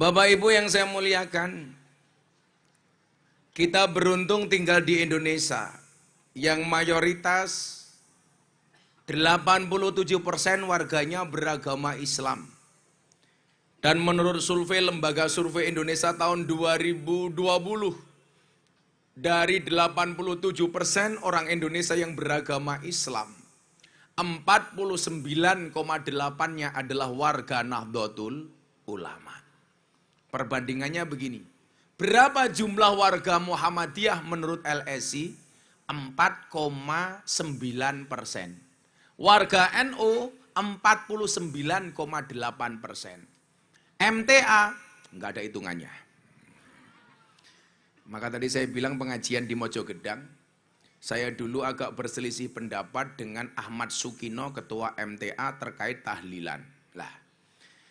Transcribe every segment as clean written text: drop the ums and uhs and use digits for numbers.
Bapak Ibu yang saya muliakan, kita beruntung tinggal di Indonesia yang mayoritas 87% warganya beragama Islam. Dan menurut survei Lembaga Survei Indonesia tahun 2020, dari 87% orang Indonesia yang beragama Islam, 49,8-nya adalah warga Nahdlatul Ulama. Perbandingannya begini, berapa jumlah warga Muhammadiyah menurut LSI? 4,9%. Warga NU 49,8%. MTA nggak ada hitungannya. Maka tadi saya bilang pengajian di Mojogedang, saya dulu agak berselisih pendapat dengan Ahmad Sukino, ketua MTA terkait tahlilan. Lah,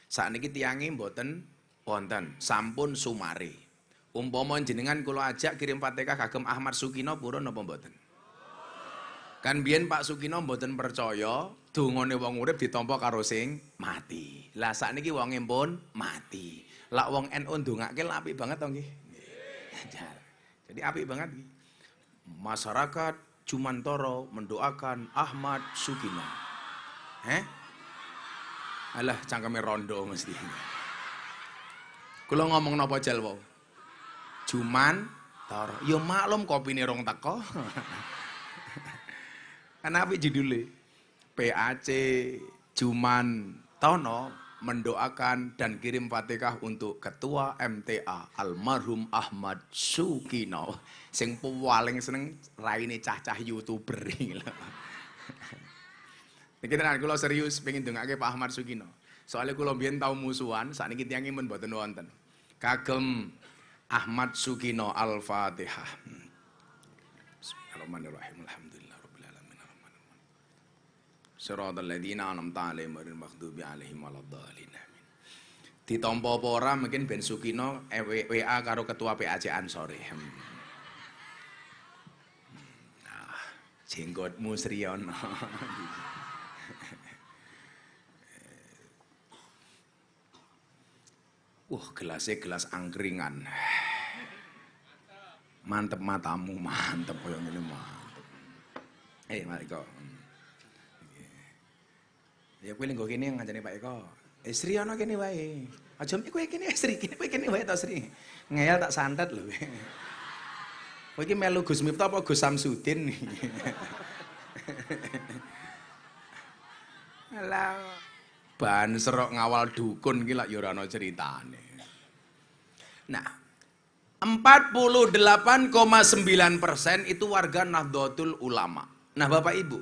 saat ini tiangi mboten wonten, sampun sumare. Umpama jenengan kula ajak kirim Fatihah kagem Ahmad Sukino purun napa mboten? Kan biyen Pak Sukino mboten percaya dungane wong urip ditampa karo sing mati. Lah sakniki wonge pun mati. Lah wong NU ndongake apik banget to nggih. Jadi apik banget nggih. Masyarakat Jumantoro mendoakan Ahmad Sukino. Alah cangkeme rondo mesti. Kula ngomong napa jal wae. Jumantoro. Ya maklum kopine rong teko. Kan apik judule. PAC Jumantono mendoakan dan kirim Fatihah untuk Ketua MTA almarhum Ahmad Sukino sing paling seneng raine cah-cah YouTuber iki lho. Niki tenan kula serius pengen ndongake Pak Ahmad Sukino. Soalnya kula mbiyen tau musuhan, sakniki tiyang men mboten wonten. Kagem Ahmad Sukino Al-Fatihah. Bismillahirrahmanirrahim. Siratal ladzina an'amta 'alaihim ghairil maghdubi 'alaihim waladdallin. Ditampa apa ora mungkin Ben Sukino WA karo ketua PAC Ansori. Nah, jenggotmu Sriyono. Gelasnya gelas angkringan. Mantep matamu, mantep koyo ngene mantep. Mari kok. Ya kowe lenggo kene ngancane Pak Eko. Sri ana kene wae. Aja mik kowe kene Sri, kowe kene wae ta Sri. Ngeyel tak santet lho. Kowe iki melu Gus Miftah apa Gus Samsudin? Alah ban serok ngawal dukun iki lak ya ora ana ceritane. Nah, 48,9% itu warga Nahdlatul Ulama. Nah, Bapak Ibu,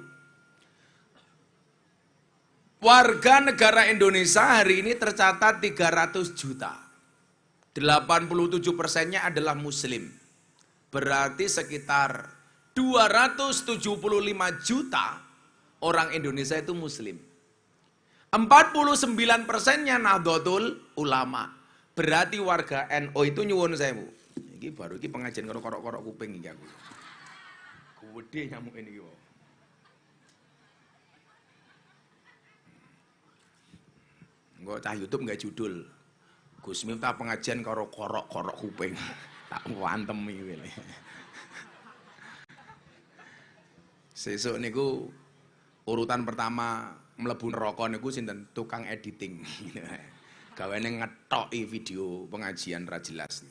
warga negara Indonesia hari ini tercatat 300 juta. 87%-nya adalah Muslim. Berarti sekitar 275 juta orang Indonesia itu Muslim. 49%-nya Nahdlatul Ulama. Berarti warga NU itu nyuwun sewu. Iki baru iki pengajian karo korok-korok kuping iki aku. Gede nyamuk ini iki. Enggak cah YouTube enggak judul. Gus Miftah pengajian karo korok-korok kuping. Tak wantem iki wile. Sesuk niku urutan pertama mlebu neraka niku sinten? Tukang editing. Gawane ngetoki video pengajian ra jelas.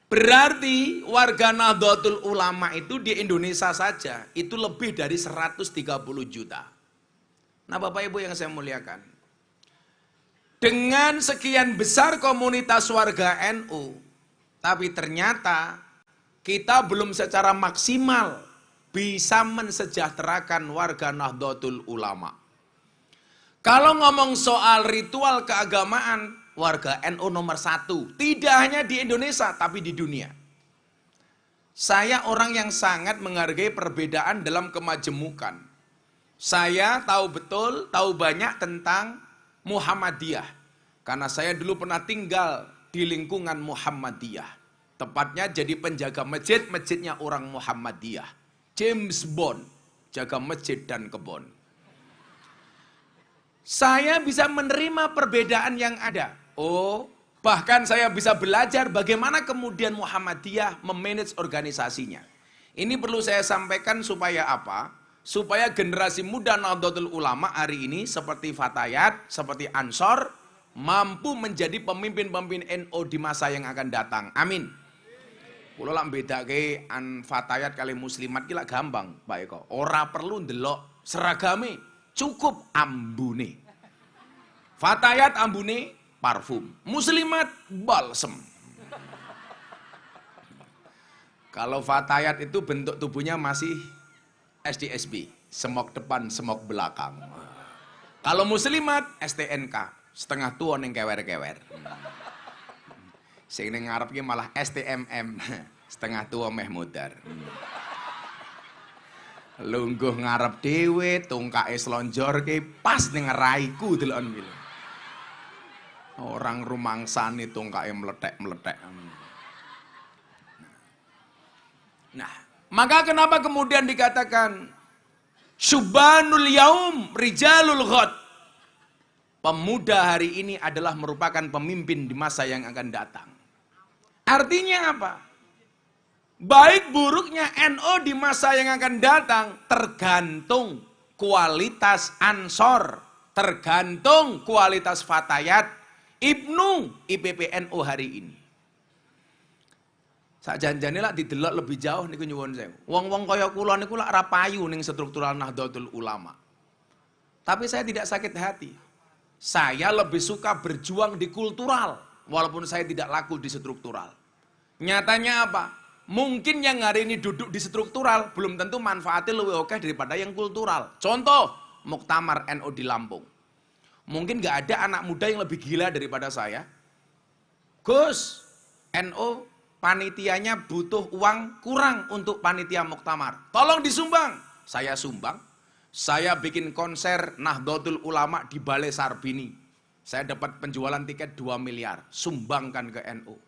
Berarti warga Nahdlatul Ulama itu di Indonesia saja itu lebih dari 130 juta. Nah, Bapak Ibu yang saya muliakan, dengan sekian besar komunitas warga NU, tapi ternyata kita belum secara maksimal bisa mensejahterakan warga Nahdlatul Ulama. Kalau ngomong soal ritual keagamaan, warga NU nomor 1. Tidak hanya di Indonesia, tapi di dunia. Saya orang yang sangat menghargai perbedaan dalam kemajemukan. Saya tahu betul, tahu banyak tentang Muhammadiyah. Karena saya dulu pernah tinggal di lingkungan Muhammadiyah. Tepatnya jadi penjaga masjid, masjidnya orang Muhammadiyah. James Bond, jaga masjid dan kebon. Saya bisa menerima perbedaan yang ada. NU, bahkan saya bisa belajar bagaimana kemudian Muhammadiyah memanage organisasinya. Ini perlu saya sampaikan supaya apa? Supaya generasi muda Nahdlatul Ulama hari ini seperti Fatayat, seperti Ansor, mampu menjadi pemimpin-pemimpin NU di masa yang akan datang. Amin. Kulo lak bedake an Fatayat kali muslimat ki lak gampang, Pak Eko. Ora perlu ndelok seragame, cukup ambune. Fatayat ambune parfum, muslimat balsem. Kalau Fatayat itu bentuk tubuhnya masih SDSB, semok depan, semok belakang. Kalau muslimat STNK, setengah tua ning kewer-kewer. Sing ning ngarep ki malah STMM, setengah tua meh mudar. Lungguh ngarep dhewe, tungkake slonjorke pas ning raiku delokon iki. Orang rumangsane tungkake meletek-meletek. Nah, maka kenapa kemudian dikatakan Syubanul yaum rijalul ghad. Pemuda hari ini adalah merupakan pemimpin di masa yang akan datang. Artinya apa? Baik buruknya NU di masa yang akan datang tergantung kualitas Ansor, tergantung kualitas Fatayat, Ibnu, IPPNU hari ini. Sak janjane lak didelok lebih jauh niku nyuwun sewu. Wong-wong kaya kula niku lak ra payu ning struktural Nahdlatul Ulama. Tapi saya tidak sakit hati. Saya lebih suka berjuang di kultural, walaupun saya tidak laku di struktural. Nyatanya apa? Mungkin yang hari ini duduk di struktural, belum tentu manfaatnya lebih oke daripada yang kultural. Contoh, Muktamar NU di Lampung. Mungkin gak ada anak muda yang lebih gila daripada saya. Gus, NU panitianya butuh uang kurang untuk panitia Muktamar. Tolong disumbang. Saya sumbang. Saya bikin konser Nahdlatul Ulama di Balai Sarbini. Saya dapat penjualan tiket 2 miliar. Sumbangkan ke NU.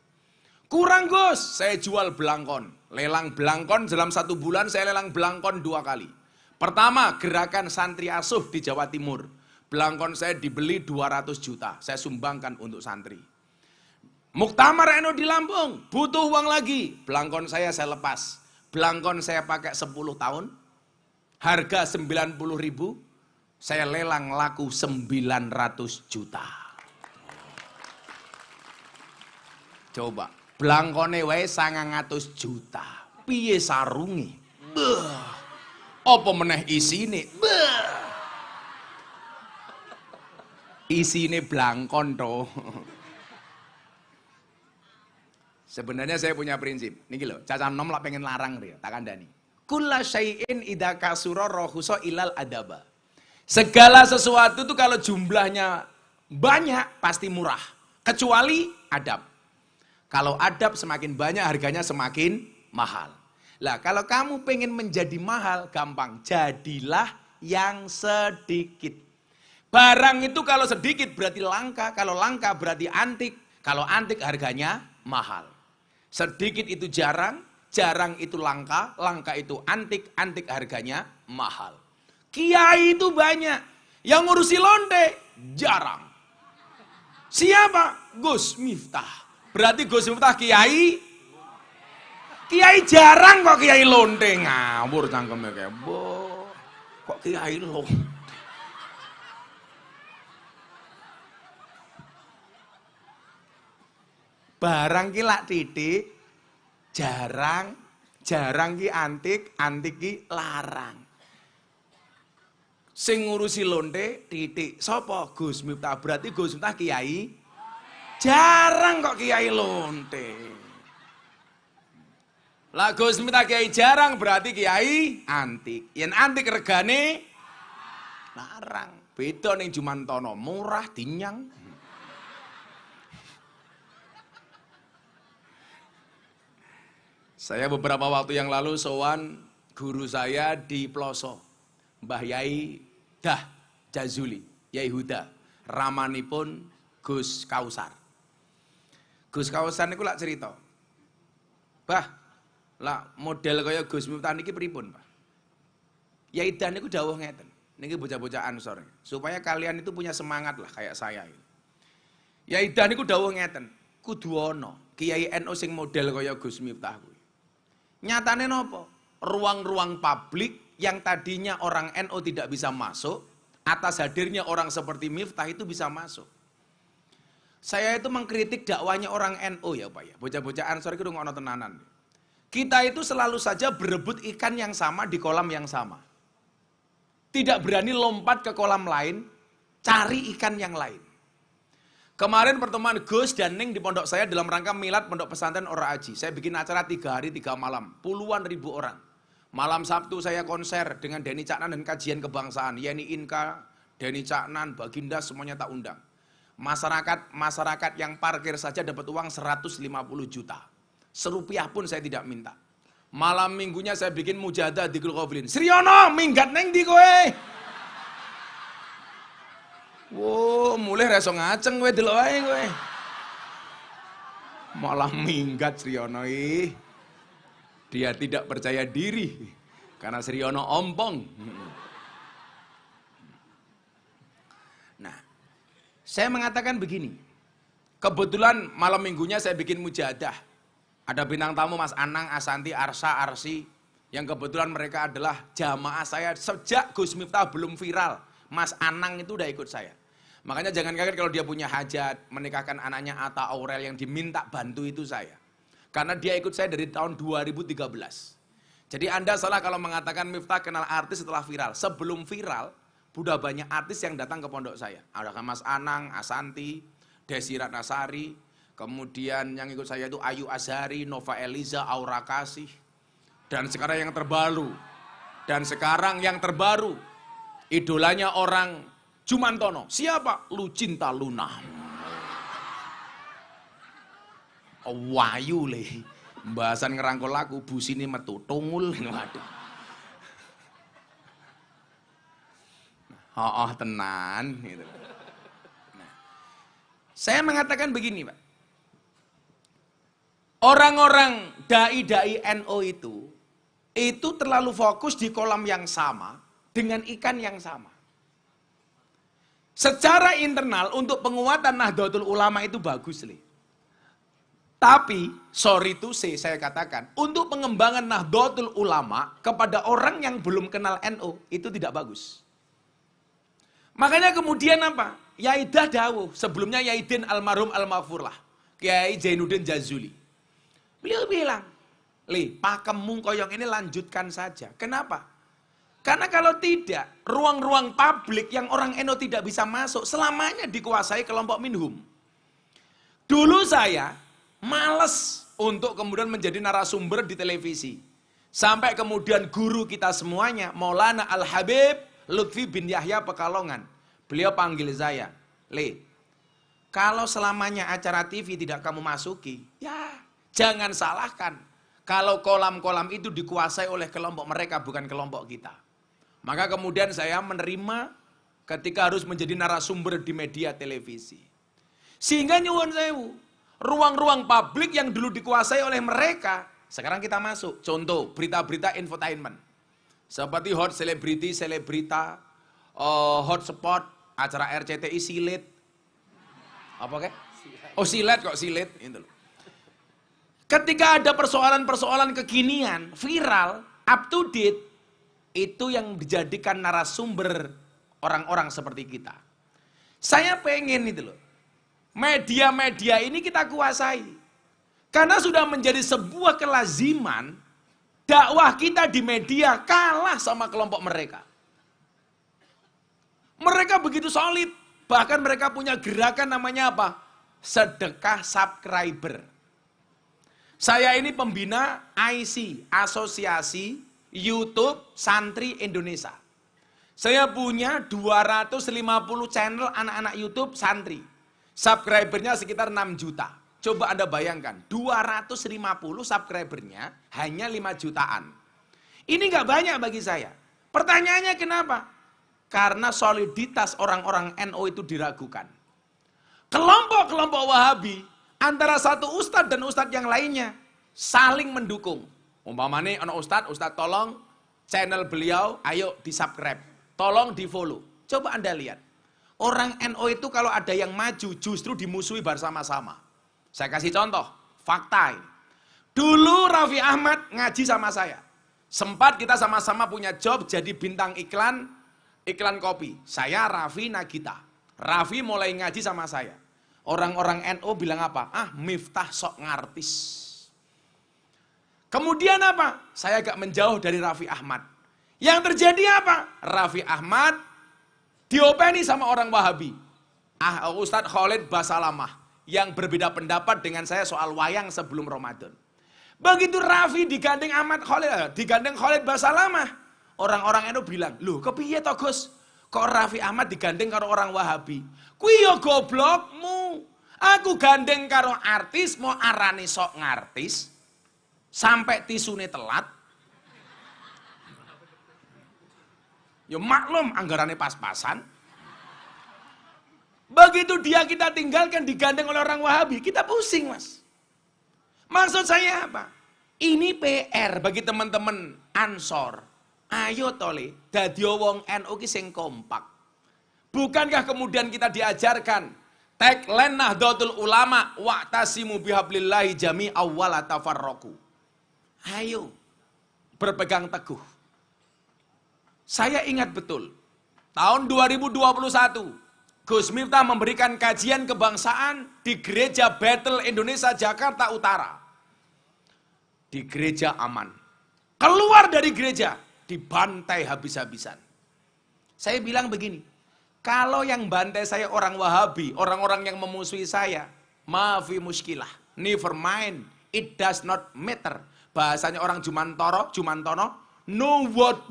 Kurang Gus, saya jual belangkon. Lelang belangkon dalam 1 bulan saya lelang belangkon 2 kali. Pertama, gerakan santri asuh di Jawa Timur. Belangkon saya dibeli 200 juta. Saya sumbangkan untuk santri. Muktamar NU di Lampung, butuh uang lagi. Belangkon saya lepas. Belangkon saya pakai 10 tahun. Harga 90.000, saya lelang laku 900 juta. Coba, belangkone wae 900 juta. Piye sarungi? Beuh. Apa meneh isine? Beuh. Isine belangkon toh. Sebenarnya saya punya prinsip. Niki lho, Caca Nom lah pengen larang dia, tak kandani. Kulla syai'in idza kasura rahusa ilal adaba. Segala sesuatu itu kalau jumlahnya banyak pasti murah, kecuali adab. Kalau adab semakin banyak harganya semakin mahal. Lah kalau kamu pengen menjadi mahal gampang, jadilah yang sedikit. Barang itu kalau sedikit berarti langka, kalau langka berarti antik, kalau antik harganya mahal. Sedikit itu jarang, jarang itu langka, langka itu antik, antik harganya mahal. Kiai itu banyak, yang ngurusi lonte jarang. Siapa? Gus Miftah. Berarti Gus Miftah kiai? Kiai jarang kok kiai lonte, ngawur cangkemnya kayak, boh, kok kiai lonte? Barang ki lak titik, jarang, jarang ki antik, antik ki larang. Sing ngurusi lonte titik, sapa? Gus Miftah. Berarti Gus Miftah kiai? Jarang kok kiai lonte. Lah Gus Miftah kiai jarang berarti kiai antik. Yen antik regane larang. Beda ning Jumantono, murah dinyang. Saya beberapa waktu yang lalu sowan guru saya di Ploso, Mbah Yai Dah Jazuli, Yai Huda, ramanipun Gus Kausar. Gus Kausar niku lak cerita, Bah, lah model kaya Gus Miftah niki pripun, Pak? Yai Dah niku dawuh ngeten, niki bocah-bocah Ansor, supaya kalian itu punya semangat lah kayak saya. Yai Dan niku dawuh ngeten, kudu ana Kiai NU sing model kaya Gus Miftah kuwi. Nyatane napa? Ruang-ruang publik yang tadinya orang NU tidak bisa masuk, atas hadirnya orang seperti Miftah itu bisa masuk. Saya itu mengkritik dakwanya orang NU ya Pak ya. Bocah-bocah Ansor itu ngono tenanan. Kita itu selalu saja berebut ikan yang sama di kolam yang sama. Tidak berani lompat ke kolam lain, cari ikan yang lain. Kemarin pertemuan Gus dan Ning di pondok saya dalam rangka milad pondok pesantren Ora Aji. Saya bikin acara 3 hari 3 malam, puluhan ribu orang. Malam Sabtu saya konser dengan Denny Caknan dan kajian kebangsaan. Yeni Inka, Denny Caknan, Baginda semuanya tak undang. Masyarakat yang parkir saja dapat uang 150 juta. Serupiah pun saya tidak minta. Malam minggunya saya bikin mujahadah di Kulkoflin. Sriono, minggat neng di kowe. Wow, mulai reso ngaceng kowe delok ae kowe. Malah minggat Sriono ih. Dia tidak percaya diri karena Sriono ompong. Nah, saya mengatakan begini. Kebetulan malam minggunya saya bikin mujahadah. Ada bintang tamu Mas Anang, Asanti, Arsa, Arsi. Yang kebetulan mereka adalah jamaah saya sejak Gus Miftah belum viral. Mas Anang itu udah ikut saya. Makanya jangan kaget kalau dia punya hajat, menikahkan anaknya Atta Aurel yang diminta bantu itu saya. Karena dia ikut saya dari tahun 2013. Jadi Anda salah kalau mengatakan Miftah kenal artis setelah viral. Sebelum viral, sudah banyak artis yang datang ke pondok saya. Ada Mas Anang, Asanti, Desi Ratnasari, kemudian yang ikut saya itu Ayu Azhari, Nova Eliza, Aura Kasih. Dan sekarang yang terbaru, idolanya orang Jumantono. Siapa? Lucinta Luna. Wayu le. Bahasan ngerangkul lagu, busini metu, tungul. Waduh. Oh, tenan. Gitu. Nah, saya mengatakan begini Pak. Orang-orang dai-dai NU itu terlalu fokus di kolam yang sama dengan ikan yang sama. Secara internal untuk penguatan Nahdlatul Ulama itu bagus, Li. Tapi, sorry to say, saya katakan, untuk pengembangan Nahdlatul Ulama kepada orang yang belum kenal NU itu tidak bagus. Makanya kemudian apa? Yaidah dawuh, sebelumnya Yaidin almarhum al-Maghfurlah, Kiai Zainuddin Jazuli. Beliau bilang, Li, pakemmu koyong ini lanjutkan saja. Kenapa? Karena kalau tidak, ruang-ruang publik yang orang NU tidak bisa masuk, selamanya dikuasai kelompok minhum. Dulu saya males untuk kemudian menjadi narasumber di televisi. Sampai kemudian guru kita semuanya, Maulana Al-Habib Lutfi bin Yahya Pekalongan. Beliau panggil saya, Li, kalau selamanya acara TV tidak kamu masuki, ya jangan salahkan kalau kolam-kolam itu dikuasai oleh kelompok mereka, bukan kelompok kita. Maka kemudian saya menerima ketika harus menjadi narasumber di media televisi. Sehingga nyuwun sewu, ruang-ruang publik yang dulu dikuasai oleh mereka, sekarang kita masuk. Contoh, berita-berita infotainment. Seperti hot celebrity, selebrita, hotspot, acara RCTI Silet. Apa kek? Oh silet kok, silet. Itu loh. Ketika ada persoalan-persoalan kekinian, viral, up to date, itu yang dijadikan narasumber orang-orang seperti kita. Saya pengen itu loh. Media-media ini kita kuasai. Karena sudah menjadi sebuah kelaziman, dakwah kita di media kalah sama kelompok mereka. Mereka begitu solid. Bahkan mereka punya gerakan namanya apa? Sedekah subscriber. Saya ini pembina IC, Asosiasi YouTube Santri Indonesia. Saya punya 250 channel anak-anak YouTube santri. Subscribernya sekitar 6 juta. Coba Anda bayangkan, 250 subscribernya hanya 5 jutaan. Ini nggak banyak bagi saya. Pertanyaannya kenapa? Karena soliditas orang-orang NU itu diragukan. Kelompok-kelompok Wahabi, antara satu ustadz dan ustadz yang lainnya, saling mendukung. Umpamanya anak ustadz tolong channel beliau, ayo di subscribe. Tolong di follow. Coba Anda lihat. Orang NU itu kalau ada yang maju justru dimusuhi bersama-sama. Saya kasih contoh, fakta ini. Dulu Raffi Ahmad ngaji sama saya. Sempat kita sama-sama punya job jadi bintang iklan kopi. Saya, Raffi, Nagita. Raffi mulai ngaji sama saya. Orang-orang NU bilang apa? Ah, Miftah sok ngartis. Kemudian apa? Saya agak menjauh dari Raffi Ahmad. Yang terjadi apa? Raffi Ahmad diopeni sama orang Wahabi. Ustadz Khalid Basalamah yang berbeda pendapat dengan saya soal wayang sebelum Ramadan. Begitu Raffi digandeng Khalid Basalamah, orang-orang NU bilang, "Loh, kepiye to, Gus? Kok Raffi Ahmad digandeng karo orang Wahabi? Kuwi yo goblokmu. Aku gandeng karo artis mau arane sok ngartis sampai tisune telat." Ya maklum anggarannya pas-pasan. Begitu dia kita tinggalkan digandeng oleh orang Wahabi, kita pusing, Mas. Maksud saya apa? Ini PR bagi teman-teman Ansor. Ayo tole, dadi wong NU ki sing kompak. Bukankah kemudian kita diajarkan tagline Nahdlatul Ulama wa'tasimu bihablillahi jami'an wa la tafarraqu. Ayo berpegang teguh. Saya ingat betul, tahun 2021, Gus Miftah memberikan kajian kebangsaan di Gereja Bethel Indonesia Jakarta Utara. Di gereja aman. Keluar dari gereja, dibantai habis-habisan. Saya bilang begini, kalau yang bantai saya orang Wahabi, orang-orang yang memusuhi saya, maafi muskilah, never mind, it does not matter. Bahasanya orang Jumantono, no what.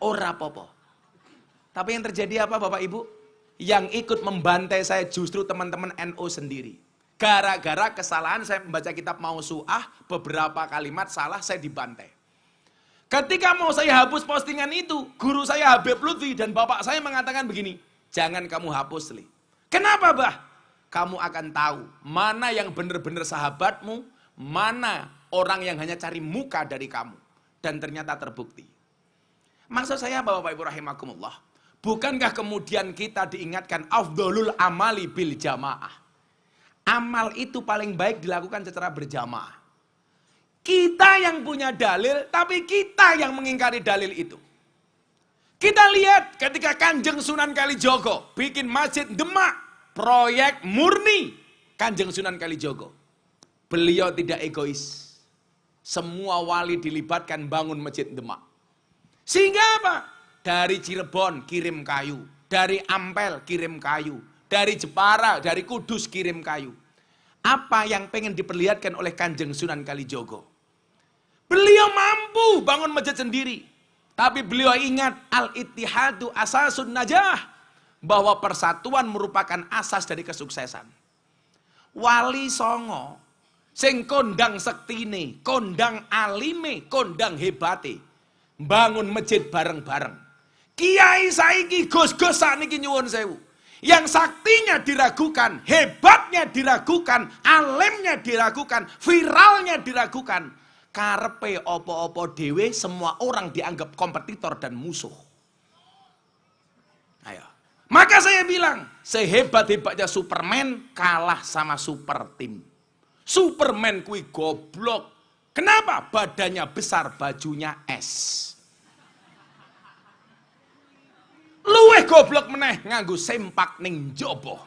Ora popo. Tapi yang terjadi apa Bapak Ibu? Yang ikut membantai saya justru teman-teman NU sendiri. Gara-gara kesalahan saya membaca kitab Mausu'ah, beberapa kalimat salah saya dibantai. Ketika mau saya hapus postingan itu, guru saya Habib Lutfi dan bapak saya mengatakan begini, jangan kamu hapus, Li. Kenapa, Bah? Kamu akan tahu mana yang benar-benar sahabatmu, mana orang yang hanya cari muka dari kamu. Dan ternyata terbukti. Maksud saya Bapak Ibu rahimakumullah, bukankah kemudian kita diingatkan afdholul amali bil jamaah. Amal itu paling baik dilakukan secara berjamaah. Kita yang punya dalil, tapi kita yang mengingkari dalil itu. Kita lihat ketika Kanjeng Sunan Kalijogo bikin masjid Demak, proyek murni Kanjeng Sunan Kalijogo. Beliau tidak egois. Semua wali dilibatkan bangun masjid Demak. Sehingga apa? Dari Cirebon kirim kayu, dari Ampel kirim kayu, dari Jepara, dari Kudus kirim kayu. Apa yang pengen diperlihatkan oleh Kanjeng Sunan Kalijogo? Beliau mampu bangun masjid sendiri. Tapi beliau ingat al-ittihadu asasun najah. Bahwa persatuan merupakan asas dari kesuksesan. Wali Songo, sing kondang sektine, kondang alime, kondang hebate. Bangun masjid bareng-bareng. Kiai saiki gus-gus sakniki nyuwun sewu. Yang saktinya diragukan, hebatnya diragukan, alimnya diragukan, viralnya diragukan. Karepe opo-opo dewe semua orang dianggap kompetitor dan musuh. Ayo. Maka saya bilang, sehebat-hebatnya Superman kalah sama super team. Superman kui goblok. Kenapa? Badannya besar, bajunya es. Luweh goblok meneh nganggo sempak ning jobo.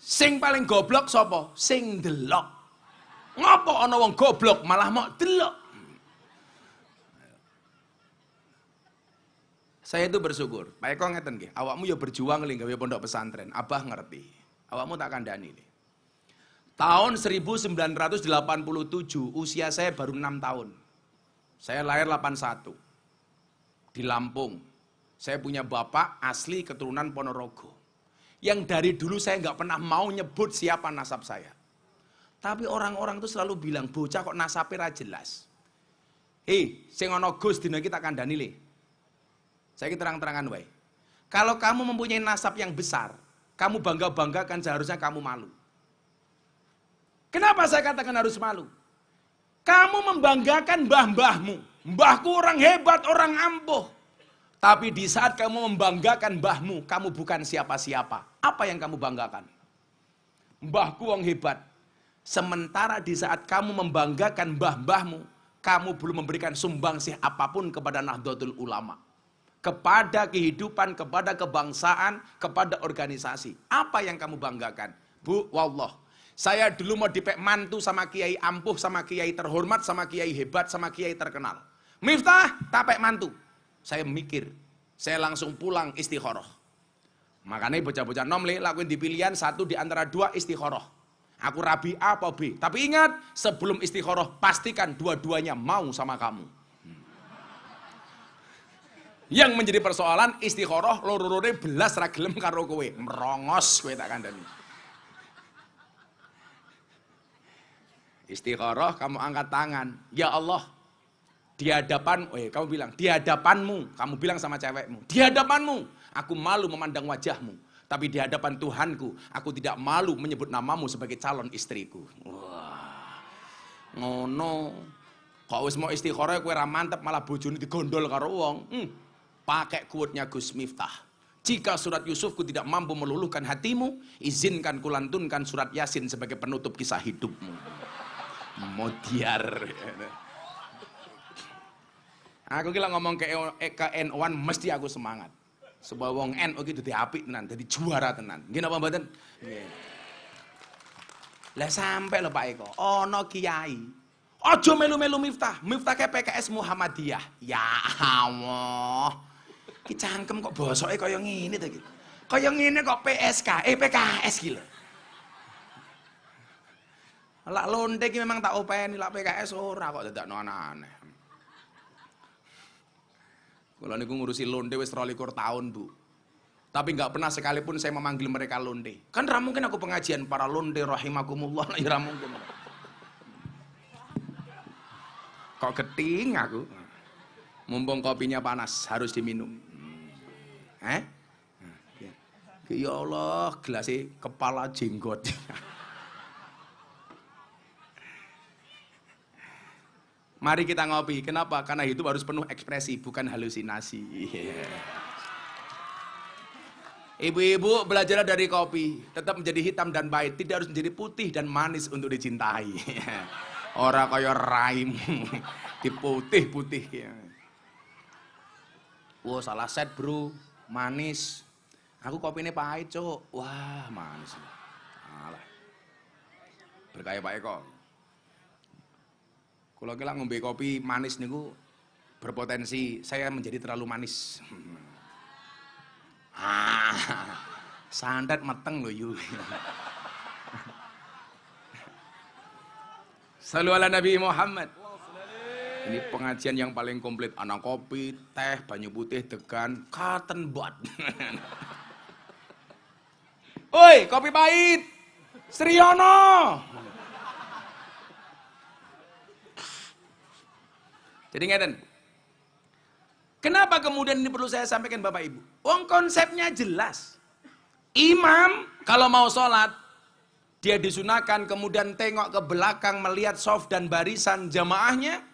Sing paling goblok sapa? Sing delok. Ngopo ana wong goblok malah mau delok? Saya itu bersyukur. Pak Eko ngeten nggih, awakmu ya berjuang li gawe pondok pesantren. Abah ngerti. Awakmu tak kandhani li. Tahun 1987, usia saya baru 6 tahun. Saya lahir 81 di Lampung. Saya punya bapak asli keturunan Ponorogo. Yang dari dulu saya nggak pernah mau nyebut siapa nasab saya. Tapi orang-orang itu selalu bilang, bocah kok nasabnya ra jelas. Sing ana Gus dina iki tak kandhani le. Saya terang-terangan wae. Kalau kamu mempunyai nasab yang besar, kamu bangga-banggakan seharusnya kamu malu. Kenapa saya katakan harus malu? Kamu membanggakan mbah-mbahmu Mbahku orang hebat, orang ampuh. Tapi di saat kamu membanggakan mbahmu, kamu bukan siapa-siapa. Apa yang kamu banggakan? Mbahku orang hebat. Sementara di saat kamu membanggakan mbah-mbahmu, kamu belum memberikan sumbangsih apapun kepada Nahdlatul Ulama. Kepada kehidupan, kepada kebangsaan, kepada organisasi. Apa yang kamu banggakan? Bu, wallah. Saya dulu mau dipek mantu sama kiai ampuh, sama kiai terhormat, sama kiai hebat, sama kiai terkenal. Miftah, tapek mantu. Saya mikir, saya langsung pulang istikharah. Makanya bocah-bocah nomle lakuin di pilihan satu di antara dua istikharah. Aku rabi A apa B. Tapi ingat, sebelum istikharah pastikan dua-duanya mau sama kamu. Yang menjadi persoalan istikharah loro-lorone belas ra gelem karo kowe. Merongos kowe tak kandhani. Istikharah kamu angkat tangan. Ya Allah, di hadapan, kamu bilang, di hadapanmu, kamu bilang sama cewekmu, di hadapanmu, aku malu memandang wajahmu. Tapi di hadapan Tuhanku, aku tidak malu menyebut namamu sebagai calon istriku. Wah, ngono. Kok wis mau istikharah kowe ra mantep malah bojone digondol karo wong. Pakai quote-nya Gus Miftah. Jika surat Yusufku tidak mampu meluluhkan hatimu, izinkan kulantunkan surat Yasin sebagai penutup kisah hidupmu. Modiar. Aku kira ngomong ke NU-an mesti aku semangat. Sebab wong NU gitu diapik tenan, jadi juara tenan. Nggih napa mboten? Nggih. Lah sampai lho Pak Eko, ana kiai. Aja melu-melu Miftah. Miftah ke PKS Muhammadiyah. Ya Allah. Ki cangkem kok bosoke kaya ngene to iki. Kaya ngene kok PSK, PKS ki lho. Lak lonte ki memang tak openi, lak PKS ora kok dadakno aneh-aneh. Kalau niku ngurusi lonte wis 23 tahun, Bu. Tapi nggak pernah sekalipun saya memanggil mereka lonte. Kan ra mungkin aku pengajian para lonte rahimakumullah, ya ra mungkin. Kok geting aku. Mumpung kopinya panas, harus diminum. Ya Allah, gelasnya kepala jenggot. Mari kita ngopi. Kenapa? Karena hidup harus penuh ekspresi, bukan halusinasi. Ibu-ibu belajar dari kopi. Tetap menjadi hitam dan pahit. Tidak harus menjadi putih dan manis untuk dicintai. Orang kaya raim. Diputih-putih. Wah, salah set bro. Manis. Aku kopinya pahit, Cok. Wah, manis. Alah. Berkaya Pak Eko. Kalau kita ngombe kopi manis niku berpotensi saya menjadi terlalu manis. Santet meteng loh yu. Shallu ala Nabi Muhammad. Ini pengajian yang paling komplit. Anak kopi, teh, banyu putih, degan, cotton bud. Oi, kopi pahit. Sriono. Jadi ngeten. Kenapa kemudian ini perlu saya sampaikan Bapak Ibu? Wong konsepnya jelas. Imam kalau mau sholat, dia disunahkan kemudian tengok ke belakang melihat shaf dan barisan jamaahnya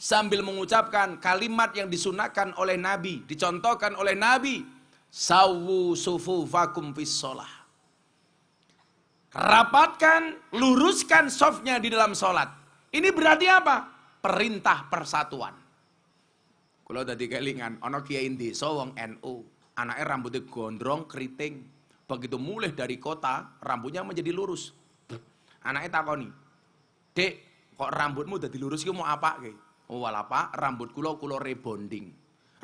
sambil mengucapkan kalimat yang disunahkan oleh Nabi, dicontohkan oleh Nabi. Sawu sufufakum fis sholah. Rapatkan, luruskan shafnya di dalam sholat. Ini berarti apa? Perintah persatuan. Kalau tadi kelingan, ono kiai desa wong NU, anaknya rambutnya gondrong, keriting. Begitu mulai dari kota, rambutnya menjadi lurus. Anaknya takoni, Dek, kok rambutmu udah dilurus, kamu mau apa? Oh, wala Pak, rambut kulo rebonding.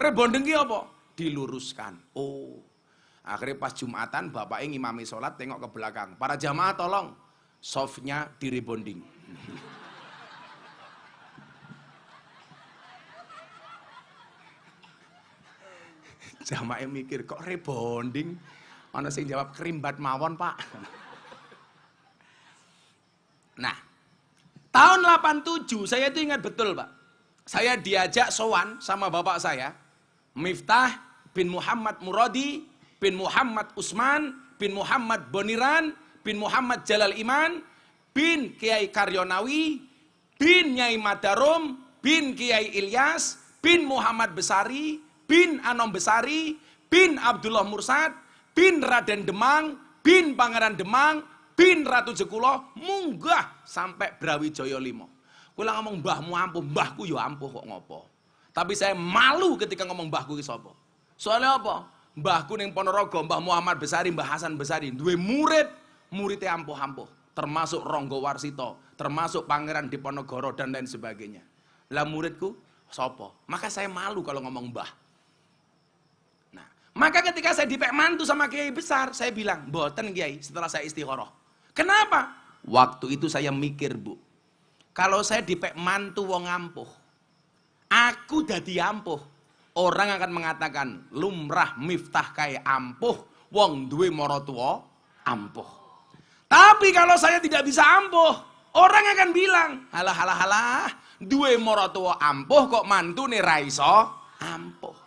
Rebonding ki apa? Diluruskan. Oh, akhirnya pas Jumatan, bapaknya ngimami sholat, tengok ke belakang. Para jamaah tolong, softnya di rebonding. Jamaah mikir, kok rebonding? Ana sing jawab kerimbat mawon, Pak. Nah, tahun 87 saya itu ingat betul, Pak. Saya diajak sowan sama bapak saya, Miftah bin Muhammad Muradi, bin Muhammad Usman, bin Muhammad Boniran, bin Muhammad Jalal Iman, bin Kiai Karyonawi, bin Nyai Madarum, bin Kiai Ilyas, bin Muhammad Besari, bin Anom Besari, bin Abdullah Mursad, bin Raden Demang, bin Pangeran Demang, bin Ratu Jekulo, munggah sampai Brawijaya 5. Kula ngomong mbahmu ampuh, mbahku yo ampuh kok ngopo. Tapi saya malu ketika ngomong mbahku ki sapa. Soalnya apa? Mbahku ning Ponorogo, Mbah Muhammad Besari, Mbah Hasan Besari, duwe muridnya ampuh-ampuh, termasuk Ronggo Warsito, termasuk Pangeran Diponegoro dan lain sebagainya. Lah muridku sapa? Maka saya malu kalau ngomong mbah. Nah, maka ketika saya dipek mantu sama kiai besar, saya bilang, "Mboten Kiai," setelah saya istikharah. Kenapa? Waktu itu saya mikir, Bu. Kalau saya dipek mantu wong ampuh, aku dadi ampuh. Orang akan mengatakan, lumrah Miftah kae ampuh, wong duwe maratua ampuh. Tapi kalau saya tidak bisa ampuh, orang akan bilang, halah, duwe maratua ampuh kok mantune ra iso ampuh.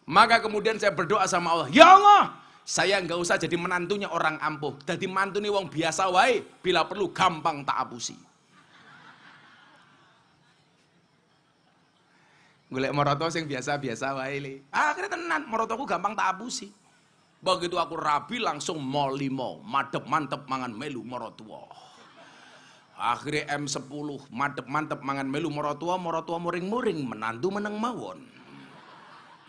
Maka kemudian saya berdoa sama Allah, ya Allah, saya nggak usah jadi menantunya orang ampuh, jadi mantune wong biasa wae, bila perlu gampang tak apusi. Golek maroto sing biasa-biasa wae le. Akhirnya tenan, marotoku gampang tak apusi. Begitu aku rabi langsung mall 5, madep mantep mangan melu marotua. Akhirnya M10, madep mantep mangan melu marotua muring-muring, menantu meneng mawon.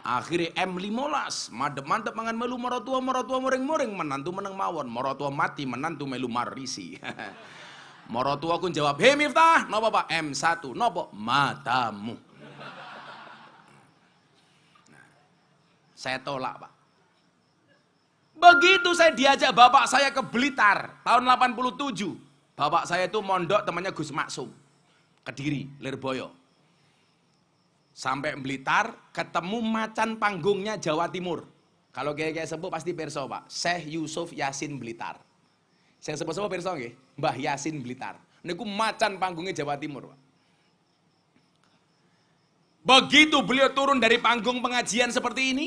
Akhirnya M15, madep mantep mangan melu marotua muring-muring, menantu meneng mawon. Marotua mati, menantu melu marisi. Marotua ku jawab, "Hei Miftah, nopo Pak?" M1, nopo? Matamu. Saya tolak, Pak. Begitu saya diajak bapak saya ke Blitar tahun 87. Bapak saya itu mondok temannya Gus Maksum, Kediri, Lirboyo. Sampai Blitar ketemu macan panggungnya Jawa Timur. Kalau kayak sepuh pasti perso, Pak. Syekh Yusuf Yasin Blitar. Saya sepuh-sepuh perso nggih, Mbah Yasin Blitar. Niku macan panggungnya Jawa Timur, Pak. Begitu beliau turun dari panggung pengajian seperti ini,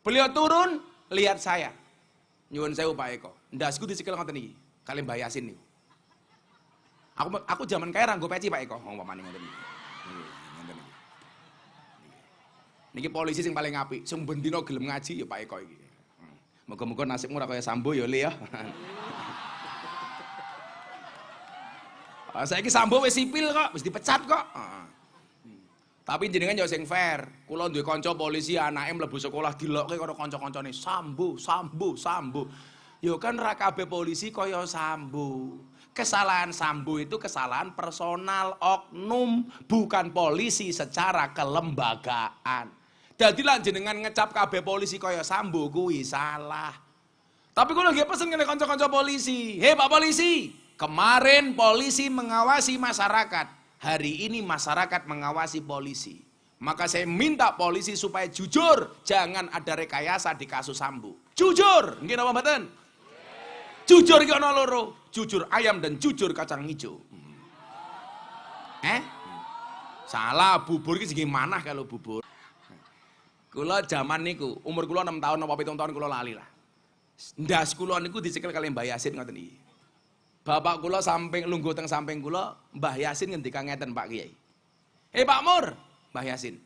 beliau turun, lihat saya. Nyuwun sewu Pak Eko. Ndasku disikil ngoten iki, kali Mbah Yasin niku. Aku zaman kaya nggo peci Pak Eko, ngomong pamane ngoten iki. Niki polisi sing paling apik, sing bendina gelem ngaji ya Pak Eko iki. Muga-muga nasibmu ora kaya Sambo ya Le ya. Saiki Sambo wis sipil kok, wis dipecat kok. Tapi jenengan ya sing fair. Kula duwe kanca polisi anake mlebu sekolah dilokke karo kanca-kancane Sambo. Ya kan ra kabeh polisi kaya Sambo. Kesalahan Sambo itu kesalahan personal oknum, bukan polisi secara kelembagaan. Dadi lan jenengan ngecap kabeh polisi kaya Sambo kuwi salah. Tapi kula nggih pesen ngene kanca-kanca polisi. "Hei Pak polisi, kemarin polisi mengawasi masyarakat. Hari ini masyarakat mengawasi polisi. Maka saya minta polisi supaya jujur, jangan ada rekayasa di kasus Sambo. Jujur, nggih napa mboten? Jujur iki ana loro, jujur ayam dan jujur kacang hijau. Salah, bubur iki sing manah kalau bubur. Kula zaman niku, umur kula 6 tahun apa 7 tahun kula lali lah. Ndas kula niku dicekel kali Mbah Yasin ngoten iki. Bapak kula samping lungguh teng samping kula, Mbah Yasin ngendika ngeten Pak Kiai. Pak Mur, Mbah Yasin.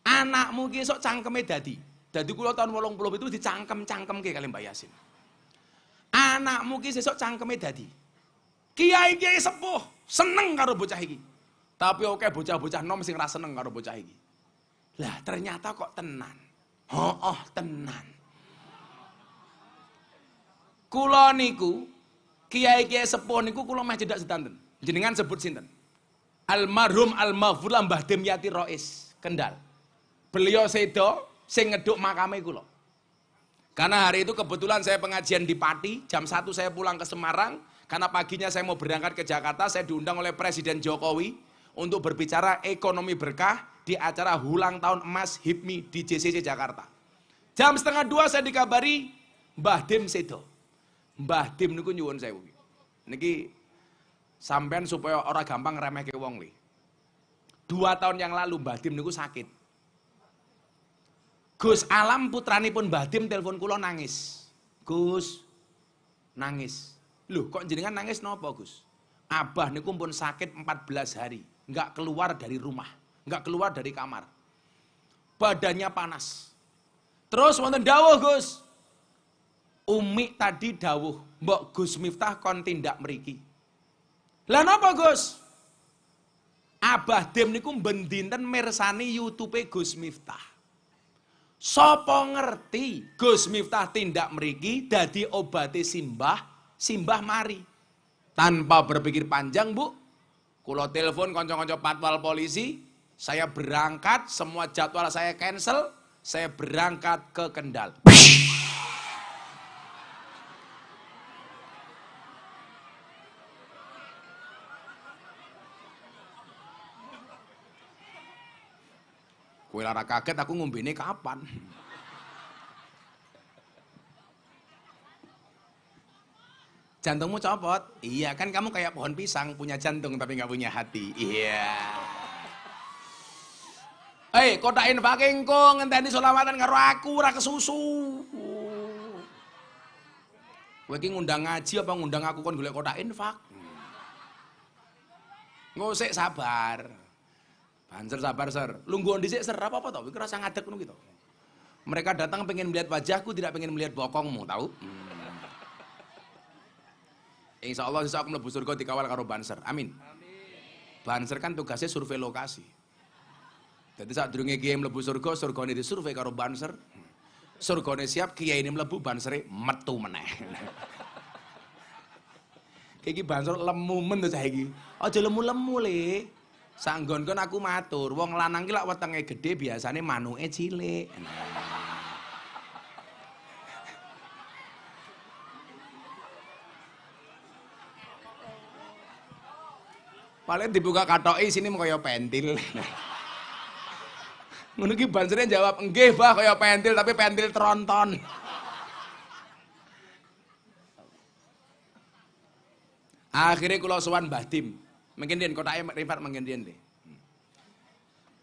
Anakmu ki esuk cangkeme dadi. Dadi kula tahun 80 itu dicangkem-cangkemke kali Mbah Yasin. Anakmu ki esuk cangkeme dadi. Kiai-kiai sepuh seneng karo bocah iki. Tapi oke bocah-bocah nom sing ra seneng karo bocah iki. Lah ternyata kok tenan. Tenan. Kula niku kiai-kiai sepuh niku kula meh cedak sedanten. Jenengan sebut sinten? Almarhum Almaghfur Mbah Demyati Rois, Kendal. Beliau sedo sing ngeduk makame kula. Karena hari itu kebetulan saya pengajian di Pati, jam 1 saya pulang ke Semarang, karena paginya saya mau berangkat ke Jakarta, saya diundang oleh Presiden Jokowi untuk berbicara ekonomi berkah di acara ulang tahun emas HIPMI di JCC Jakarta. Jam 1:30 saya dikabari Mbah Dem sedo. Mbah Dim niku nyuwun sewu. Niki sampean supaya ora gampang ngremehke wong li. 2 tahun yang lalu Mbah Dim niku sakit. Gus Alam putranipun Mbah Dim telepon kula nangis. "Gus, nangis." "Loh, kok jenengan nangis napa, Gus?" "Abah niku pun sakit 14 hari. nggak keluar dari rumah, nggak keluar dari kamar. Badannya panas. Terus wonten dawuh Gus. Umi tadi dawuh, mbok Gus Miftah kon tindak mriki. Lah napa Gus? Abah Dem niku bendinten mirsani YouTube Gus Miftah. Sopo ngerti Gus Miftah tindak mriki dadi obate simbah mari. Tanpa berpikir panjang Bu, kula telepon kanca-kanca patwal polisi, saya berangkat, semua jadwal saya cancel, saya berangkat ke Kendal. Kowe lara kaget aku ngombene kapan? Jantungmu copot? Iya, kan kamu kayak pohon pisang, punya jantung tapi nggak punya hati. Iya. Hei, kota infak engko ngenteni selawatan karo aku ora kesusu. Kowe iki ngundang ngaji apa ngundang aku kon golek kota infak? Ngosek sabar. Banser sabar ser, lungguh dhisik ser apa-apa tau, iki rasa ngadeg ngono gitu. Mereka datang pengen melihat wajahku, tidak pengen melihat bokongmu, tahu? Insya Allah sesuk aku mlebu surga dikawal karo Banser. Amin. Banser kan tugasnya survei lokasi. Jadi saat durunge kiai mlebu surga, surgane disurvei karo Banser. Surgane siap, kiai ini mlebu, Bansere metu meneh. Iki Banser lemu men to saiki. Aja lemu-lemu le. Sanggon-kon aku matur, wong lanang ki lak wetenge gedhe biasane manuke cilik. Paling dibuka katoke isine kaya pentil. Ngono ki Bansere jawab, "Nggih, Bah, kaya pentil tapi pentil tronton." Akhirnya kula sowan Mbah Dim. Mungkin dia kotake ripat mungkin dia.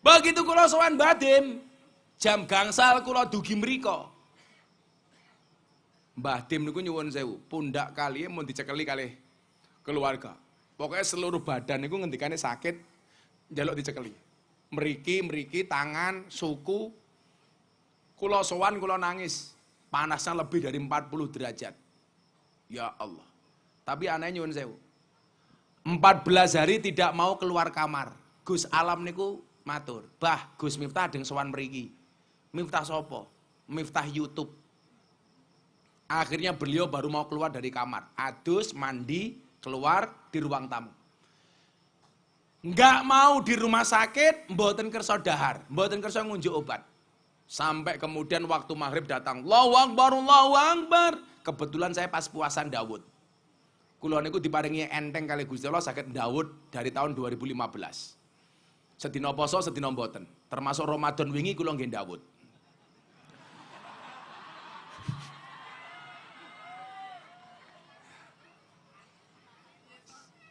Begitu kula sowan Mbah Dim, jam gangsal kula dugi mriko. Mbah Dim niku nyuwun sewu, pundak kalian mau dicekeli kalih keluarga. Pokoknya seluruh badan niku ngendikane sakit, njaluk dicekeli. Mriki tangan, suku. Kula sowan kula nangis. Panasnya lebih dari 40 derajat. Ya Allah. Tapi aneh nyuwun sewu. 14 hari tidak mau keluar kamar. Gus Alam niku matur, "Bah, Gus Miftah adeng sowan mriki." Miftah sopo? Miftah YouTube. Akhirnya beliau baru mau keluar dari kamar. Adus, mandi, keluar di ruang tamu. Enggak mau di rumah sakit, mboten kersa dahar, mboten kersa ngunjuk obat. Sampai kemudian waktu maghrib datang, Allahu Akbar, Allahu Akbar. Kebetulan saya pas puasan Daud. Kula niku diparingi enteng kali Gusti Allah saged Daud dari tahun 2015. Sedina poso, sedina mboten. Termasuk Ramadan wingi kula nggih Daud.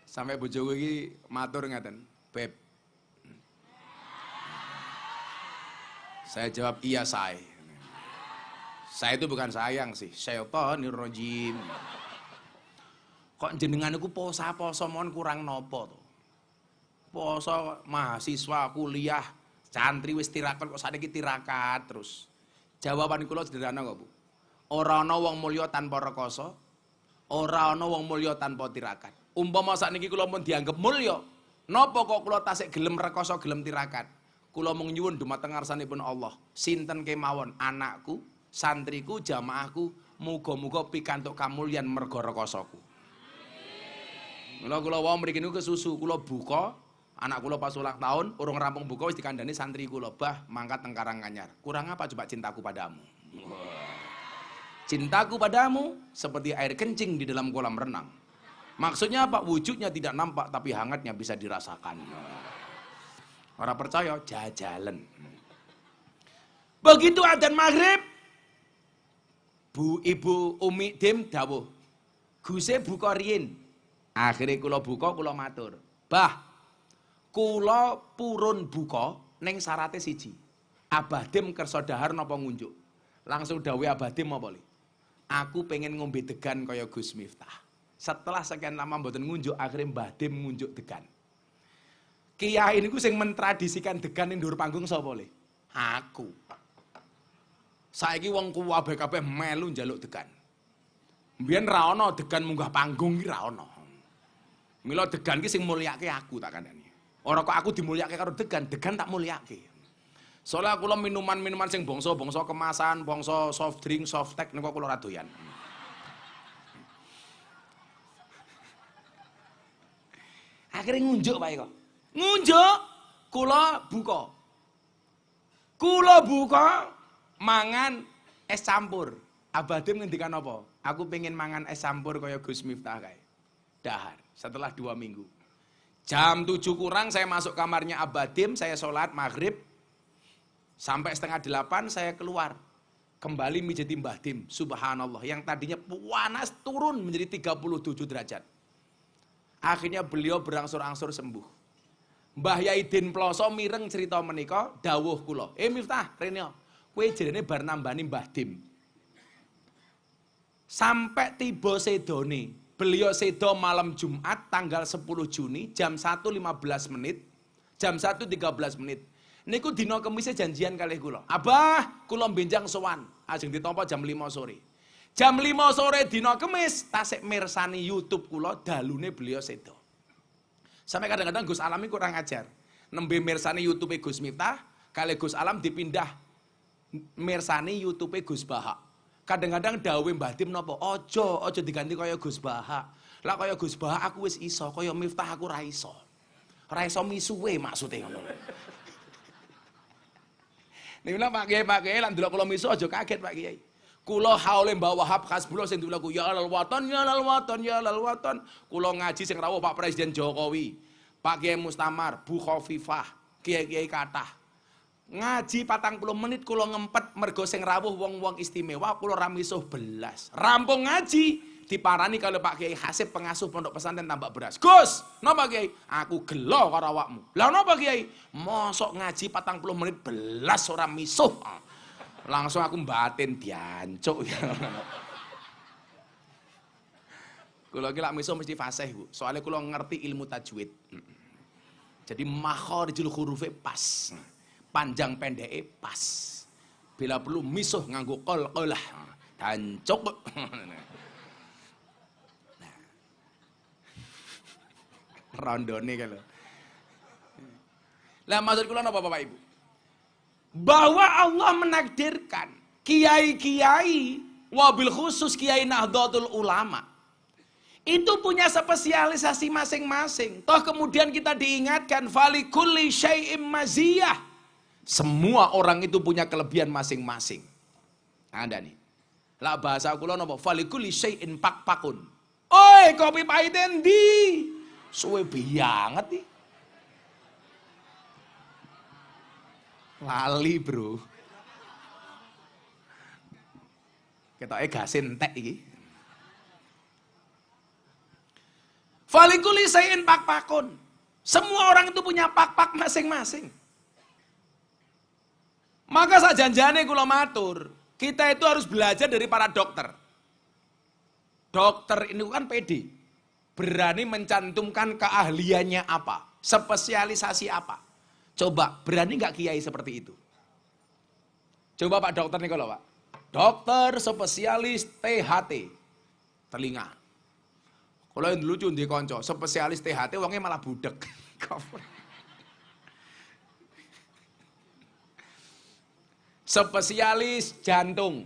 Sampai bojoku iki matur ngaten, "Beb." Saya jawab, "Iya, say." Saya itu bukan sayang sih, syaitonir rajim. Kok jenengan iku poso mon kurang nopo to? Poso mahasiswa kuliah, santri wis tirakat kok sakniki tirakat terus. Jawaban kula sederhana kok, Bu. Ora ana wong mulya tanpa rekoso, ora ana wong mulya tanpa tirakat. Umpama sakniki kula mun dianggep mulya, napa kok kula tasik gelem rekoso, gelem tirakat? Kula mung nyuwun dumateng ngarsanipun Allah, sinten kemawon anakku, santriku, jamaahku, muga-muga pikantuk kamulyan merga rekosoku. Kula wau mriki niku kesusu, kula buka, anak kula pas ulang tahun, urung rampung buka wis dikandani santri kula, "Bah, mangkat teng Karanganyar." Kurang apa coba cintaku padamu? Cintaku padamu seperti air kencing di dalam kolam renang. Maksudnya apa? Wujudnya tidak nampak tapi hangatnya bisa dirasakan. Orang percaya jajalan. Begitu adzan maghrib, Ibu Umi Dim dawuh, "Guse buka riyin." Akhirnya kula buka, kula matur, "Bah, kula purun buka ning syarate siji. Abah Dim kersa dahar napa ngunjuk?" Langsung dawuh Abah Dim apa li? "Aku pengen ngombe degan kaya Gus Miftah." Setelah sekian lama mboten ngunjuk, akhirnya Mbah Dim ngunjuk degan. Kiai niku sing mentradisikan degan ning dhuwur panggung sapa le? Aku. Saiki wong kuwabe kabeh melu njaluk degan. Mbiyen ra ana degan munggah panggung iki ra ana. Mila degan ki sing mulyake aku tak kandhani. Ora kok aku dimulyake karo degan tak mulyake. Soalnya kula minuman-minuman sing bangsa-bangsa kemasan, bangsa soft drink, soft tech niku kula ra doyan. Akhirnya ngunjuk Pak Eko. Ngunjuk, kula buka mangan es campur. Abah Dim ngendikan apa? Aku pengen mangan es campur kaya Gus Miftah kae. Dahar setelah 2 minggu. Jam 7 kurang saya masuk kamarnya Abah Dim, saya sholat maghrib. Sampai setengah 8 saya keluar. Kembali mijeti Mbah Dim, subhanallah. Yang tadinya panas turun menjadi 37 derajat. Akhirnya beliau berangsur-angsur sembuh. Mbah Yaidin Ploso mireng cerita menika dawuh kula. Miftah, Renyo, kowe jerene bar nambani Mbah Dim. Sampai tiba sedone. Beliau sedo malam Jumat tanggal 10 Juni jam 1.15 menit, jam 1.13 menit. Niku dina Kemise janjian kalih kula. Abah, kula benjang sowan, ajeng ditampa jam 5 sore. Jam 5 sore dina Kemis, tasik mirsani YouTube kula dalune beliau sedo. Sampai kadang-kadang Gus Alam ini kurang ajar. Nembe mirsani YouTube Gus Miftah, kali Gus Alam dipindah mirsani YouTube Gus Bahak. Kadang-kadang dawuh Mbah Dim napa? Ojo diganti kaya Gus Bahak. Lah kaya Gus Bahak aku wis iso, kaya Miftah aku ra iso. Ra iso misuwe maksude ngono. Niki Pak Kiai lan delok kula misu aja kaget Pak Kiai. Kula haule Mbah Wahab Hasbullah sing dulaku ya lal waton ya lal waton ya lal waton. Kula ngaji sing rawuh Pak Presiden Jokowi, Pak Kiai Mustamar, Bu Khofifah, kiai-kiai kathah. Ngaji 40 menit kula ngempet mergo sing rawuh wong-wong istimewa kula ra misuh belas. Rampung ngaji diparani kalau Pak Kiai Hasib pengasuh pondok pesantren Tambak Beras. Gus, napa Kiai? Aku gelo karo awakmu. Lah napa Kiai? Mosok ngaji 40 menit belas ora misuh. Langsung aku batin diancuk ya. Kula iki lak misuh mesti fasih, Bu. Soalnya kula ngerti ilmu tajwid. Jadi makharijul hurufe pas. Panjang pendeke pas. Bila perlu misuh nganggo qalqalah. Dancuk. Nah. Rondone kalau. Lah maksud kula napa Bapak Ibu? Bahwa Allah menakdirkan kiai-kiai wabil khusus kiai Nahdlatul Ulama itu punya spesialisasi masing-masing. Toh kemudian kita diingatkan falikulli syai'im maziyah. Semua orang itu punya kelebihan masing-masing. Ada nih. Lah bahasa kula napa falikulli syai'in pak-pakun. Oi, kopi pahit endi? Suwe banget nih. Lali bro. Ketoke gasin entek iki. Falikuli sayin pak-pakun. Semua orang itu punya pak-pak masing-masing. Maka sajanjane kula matur, kita itu harus belajar dari para dokter. Dokter ini kan pede. Berani mencantumkan keahliannya apa, spesialisasi apa. Coba, berani nggak kiai seperti itu? Coba Pak dokter nih kalau Pak. Dokter spesialis THT. Telinga. Kalau yang lucu di konco, spesialis THT uangnya malah budek. Spesialis jantung.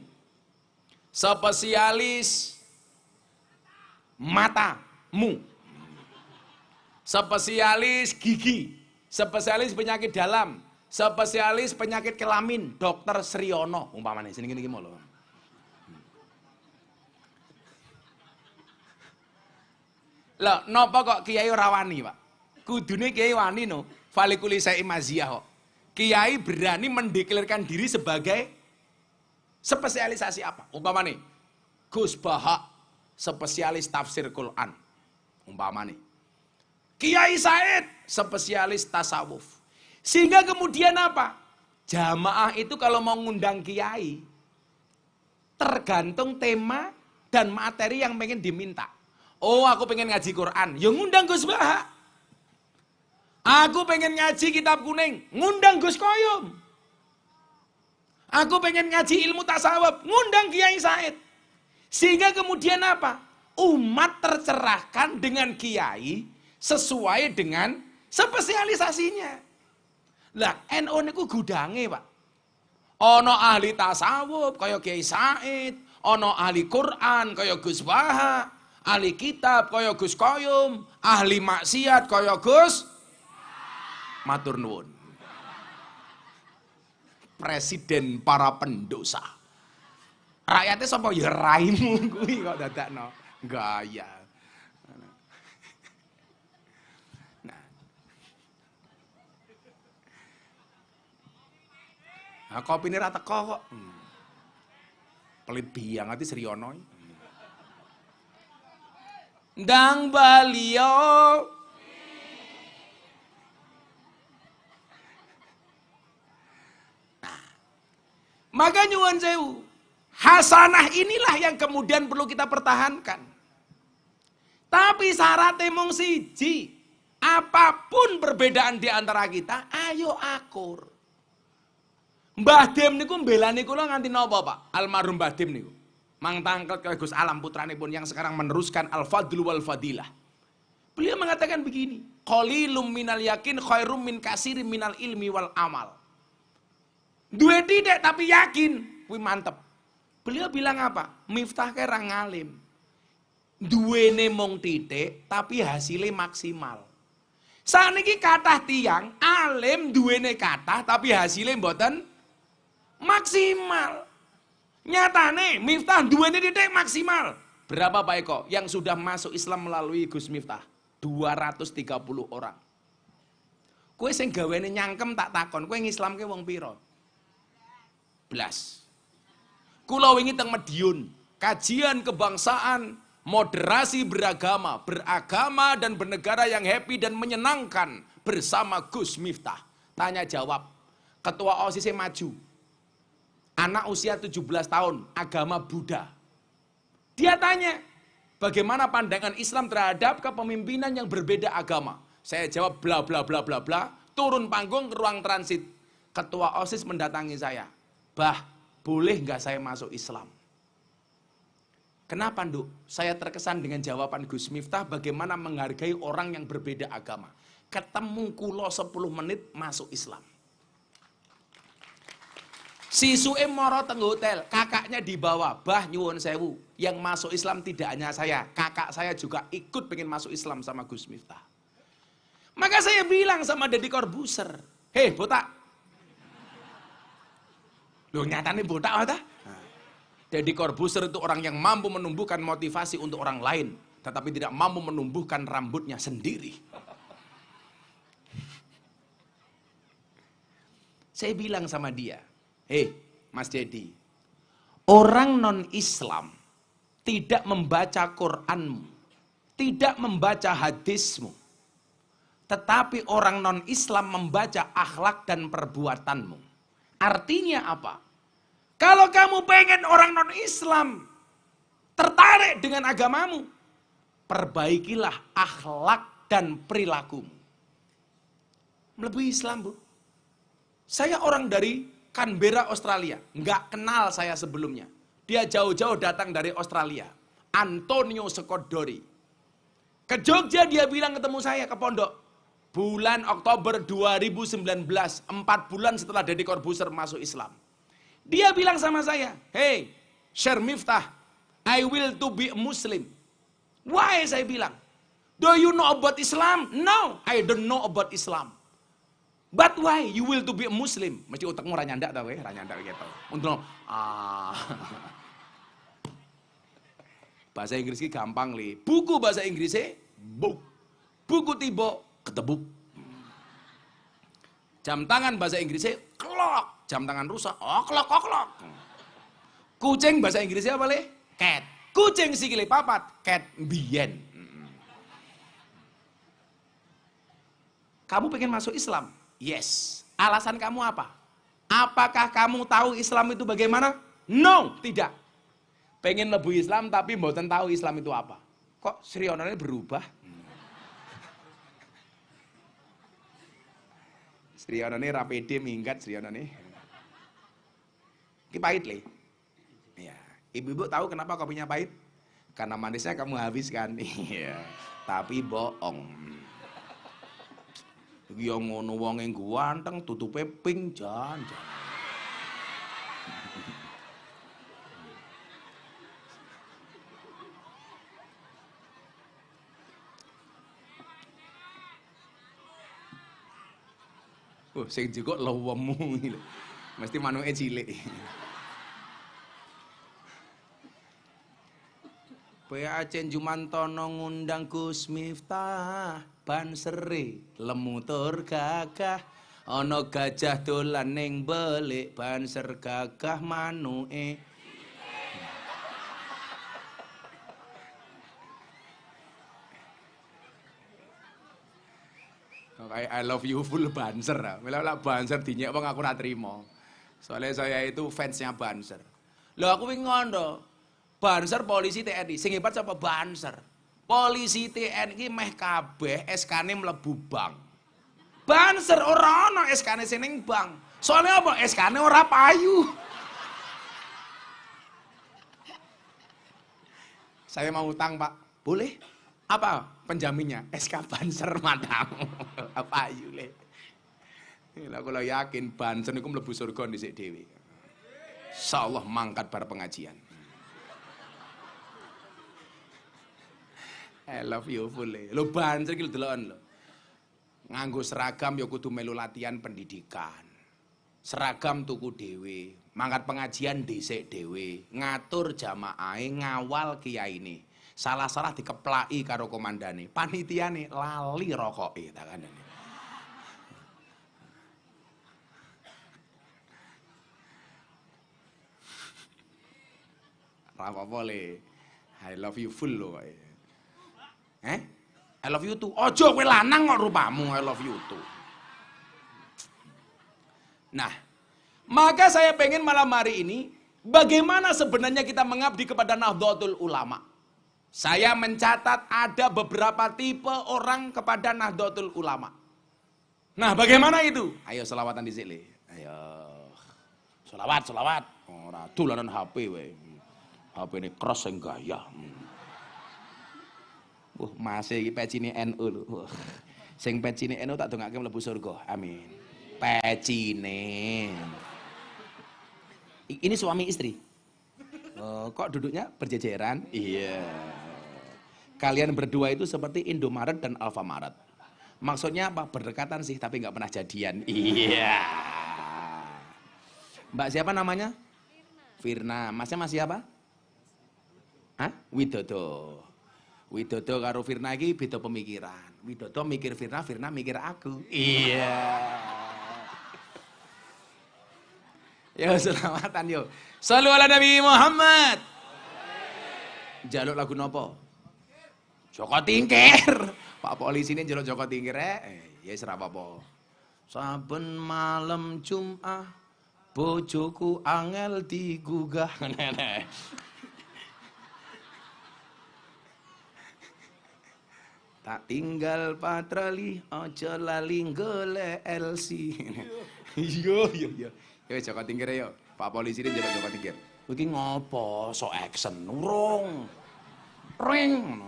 Spesialis matamu. Spesialis gigi. Spesialis penyakit dalam, spesialis penyakit kelamin, Dokter Sriono, umpamane sini gini lho. Lah, napa kok kiai ora wani, Pak? Kudune kiai wani no, falikuli sayyim maziyah kok. Kiai berani mendeklarasikan diri sebagai spesialisasi apa? Umpamane Gus Bahak, spesialis tafsir Quran. Umpamane Kiai Said, spesialis tasawuf. Sehingga kemudian apa? Jamaah itu kalau mau ngundang kiai, tergantung tema dan materi yang pengen diminta. Oh, aku pengen ngaji Quran, ya ngundang Gus Bahak. Aku pengen ngaji kitab kuning, ngundang Gus Koyum. Aku pengen ngaji ilmu tasawuf, ngundang Kiai Said. Sehingga kemudian apa? Umat tercerahkan dengan kiai sesuai dengan spesialisasinya. Lah NU niku gudange, Pak. Ono ahli tasawuf kaya Kiai Said, ono ahli Quran kaya Gus Baha, ahli kitab kaya Gus Koyum, ahli maksiat kaya Gus matur nuwun. Presiden para pendosa. Rakyatnya sapa ya raimu kuwi kok dadakno gaya. Nah, kopi ini rata kok. Pelit biang ati Sriono. Ndang balio. Nah, maka nyuwun sewu. Hasanah inilah yang kemudian perlu kita pertahankan. Tapi syaratnya mung siji. Apapun perbedaan di antara kita, ayo akur. Mbah Dim niku mbelani kula nganti napa, Pak? Almarhum Mbah Dim niku. Mang Tangklet kaya Gus Alam putranipun yang sekarang meneruskan Al-Fadlu wal Fadilah. Beliau mengatakan begini, qalilum minal yakin khairum min kasirim minal ilmi wal amal. Duwe tidak tapi yakin, kuwi mantep. Beliau bilang apa? Miftah ke ra ngalim. Duwene mung titik tapi hasilnya maksimal. Saniki kathah tiyang alim duwene kathah tapi hasilnya mboten maksimal. Nyatane Miftah duwene titik maksimal. Berapa Pak Eko yang sudah masuk Islam melalui Gus Miftah? 230 orang. Kowe sing gawene nyangkem tak takon, kowe ngislamke wong pira? Belas. Kula wingi teng Madiun, kajian kebangsaan, moderasi beragama dan bernegara yang happy dan menyenangkan bersama Gus Miftah. Tanya jawab, ketua OSIS maju. Anak usia 17 tahun, agama Buddha. Dia tanya, bagaimana pandangan Islam terhadap kepemimpinan yang berbeda agama? Saya jawab bla bla bla bla bla, turun panggung ke ruang transit. Ketua OSIS mendatangi saya. Bah, boleh nggak saya masuk Islam? Kenapa, Nduk? Saya terkesan dengan jawaban Gus Miftah bagaimana menghargai orang yang berbeda agama. Ketemu kulo 10 menit masuk Islam. Sisuke moro teng hotel, kakaknya dibawa, bah nyuwun sewu. Yang masuk Islam tidak hanya saya, kakak saya juga ikut pengen masuk Islam sama Gus Miftah. Maka saya bilang sama Deddy Corbuzier, hei botak. Loh nyatanya botak apa? Deddy Corbuzier itu orang yang mampu menumbuhkan motivasi untuk orang lain, tetapi tidak mampu menumbuhkan rambutnya sendiri. Saya bilang sama dia, hei Mas Deddy, orang non-Islam tidak membaca Qur'anmu, tidak membaca hadismu, tetapi orang non-Islam membaca akhlak dan perbuatanmu. Artinya apa? Kalau kamu pengen orang non-Islam tertarik dengan agamamu, perbaikilah akhlak dan perilakumu. Mlebu Islam, Bu. Saya orang dari Canberra, Australia. Nggak kenal saya sebelumnya. Dia jauh-jauh datang dari Australia. Antonio Sekodori. Ke Jogja dia bilang ketemu saya ke pondok. Bulan Oktober 2019, 4 bulan setelah Deddy Corbuzier masuk Islam. Dia bilang sama saya, hey, Syekh Miftah, I will to be a Muslim. Why? Saya bilang, do you know about Islam? No, I don't know about Islam. But why you will to be a Muslim? Mesti otakmu ra nyandak ta kowe, ra nyandak gitu. Untuk bahasa Inggris ki gampang li. Buku bahasa Inggrisnya book. Buku tiba ketebuk. Jam tangan bahasa Inggrisnya clock. Jam tangan rusak, clock. Kucing bahasa Inggrisnya apa le? Cat. Kucing sikile papat, cat biyen. Kamu pengen masuk Islam? Yes. Alasan kamu apa? Apakah kamu tahu Islam itu bagaimana? No, tidak. Pengen lebu Islam tapi mboten tahu Islam itu apa. Kok Sriono berubah? Srionone ra pede minggat Srionone. Ki pahit le. Ya, ibu-ibu tahu kenapa kopinya pahit? Karena manisnya kamu habiskan. Iya. Tapi bohong. Iki yo ngono wonge ganteng tutupe pink jan. Oh, sing jukuk lewemu iki lho. Mesti manuke cilik. Aceh Jumantono ngundang Gus Miftah bansere lemu tur gagah ana gajah dolan ning belik banser gagah manuke. Kayak I love you full banser. Mila banser dinyek wong aku ora trimo. Soalnya saya itu fansnya banser. Lho aku wingi ngono. Banser polisi TNI, sing hebat sapa Banser? Polisi TNI iki meh kabeh SK-ne mlebu bank. Banser ora ana SK-ne sing ning bank. Soalnya apa? SK-ne ora payu. Saya mau utang, Pak. Boleh? Apa penjaminnya? SK Banser madam. Payu le. Lah kula yakin Banser niku mlebu surga dhisik dhewe. Insyaallah mangkat bar pengajian. I love you full. Lo Banser iki deloken lho. Nganggo seragam ya kudu melu latihan pendidikan. Seragam tuku dhewe, mangkat pengajian dhisik dhewe, ngatur jamaahe, ngawal kiyaine. Salah-salah dikeplaki karo komandane. Panitiane lali rokoke tak kandhane. Ra apa-apa le. I love you full lho. I love you too. Ojo kowe lanang kok rupamu I love you too. Nah, maka saya pengen malam hari ini bagaimana sebenarnya kita mengabdi kepada Nahdlatul Ulama. Saya mencatat ada beberapa tipe orang kepada Nahdlatul Ulama. Nah, bagaimana itu? Ayo selawatan dhisik le. Ayo. Selawat. Ora dolanan HP wae. HP-ne cross sing gaya. Masih iki pecine NU lho. Sing pecine NU tak dongake mlebu surga. Amin. Pecine. Ini suami istri. Kok duduknya berjejeran? Iya. Kalian berdua itu seperti Indomaret dan Alfamaret. Maksudnya apa? Berdekatan sih tapi nggak pernah jadian. Iya. Mbak siapa namanya? Firna. Masnya masih apa? Hah? Widodo. Widodo karo Firna iki beda pemikiran. Widodo mikir Firna, Firna mikir aku. Iya. Yo selamatan yo. Shallu ala Nabi Muhammad. Jaluk lagu nopo? Joko Tingkir. Pak polisi ini jaluk Joko Tingkir ya ora apa-apa. Saben malam Jumat bojoku angel digugah. Tak tinggal patroli, ojo lali golek LC. Iya. Ya Joko Tingkir yo. Pak polisi ini njaluk Joko Tingkir. Iki ngopo? Sok action urung. Ring.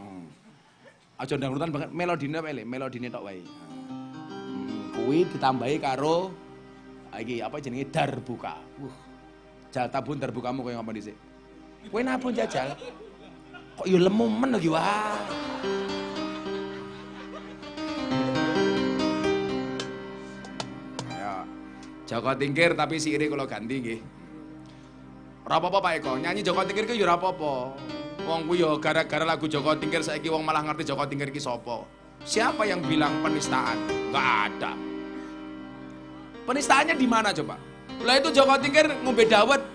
Aja dangdutan banget melodine wae le, melodine tok wae. Kuwi ditambahi karo iki apa jenenge darbuka. Jal tabun darbukamu koyo ngapa dhisik. Kowe nabun jajal. Kok yo lemu men iki wah. Joko Tingkir tapi siire kula ganti nggih. Ora apa-apa Pak Eko, nyanyi Joko Tingkir ki yo ora apa-apa. Wong ku yo gara-gara lagu Joko Tingkir saiki wong malah ngerti Joko Tingkir ki sapa. Siapa yang bilang penistaan? Enggak ada. Penistaannya di mana coba? Lah itu Joko Tingkir ngombe dawet.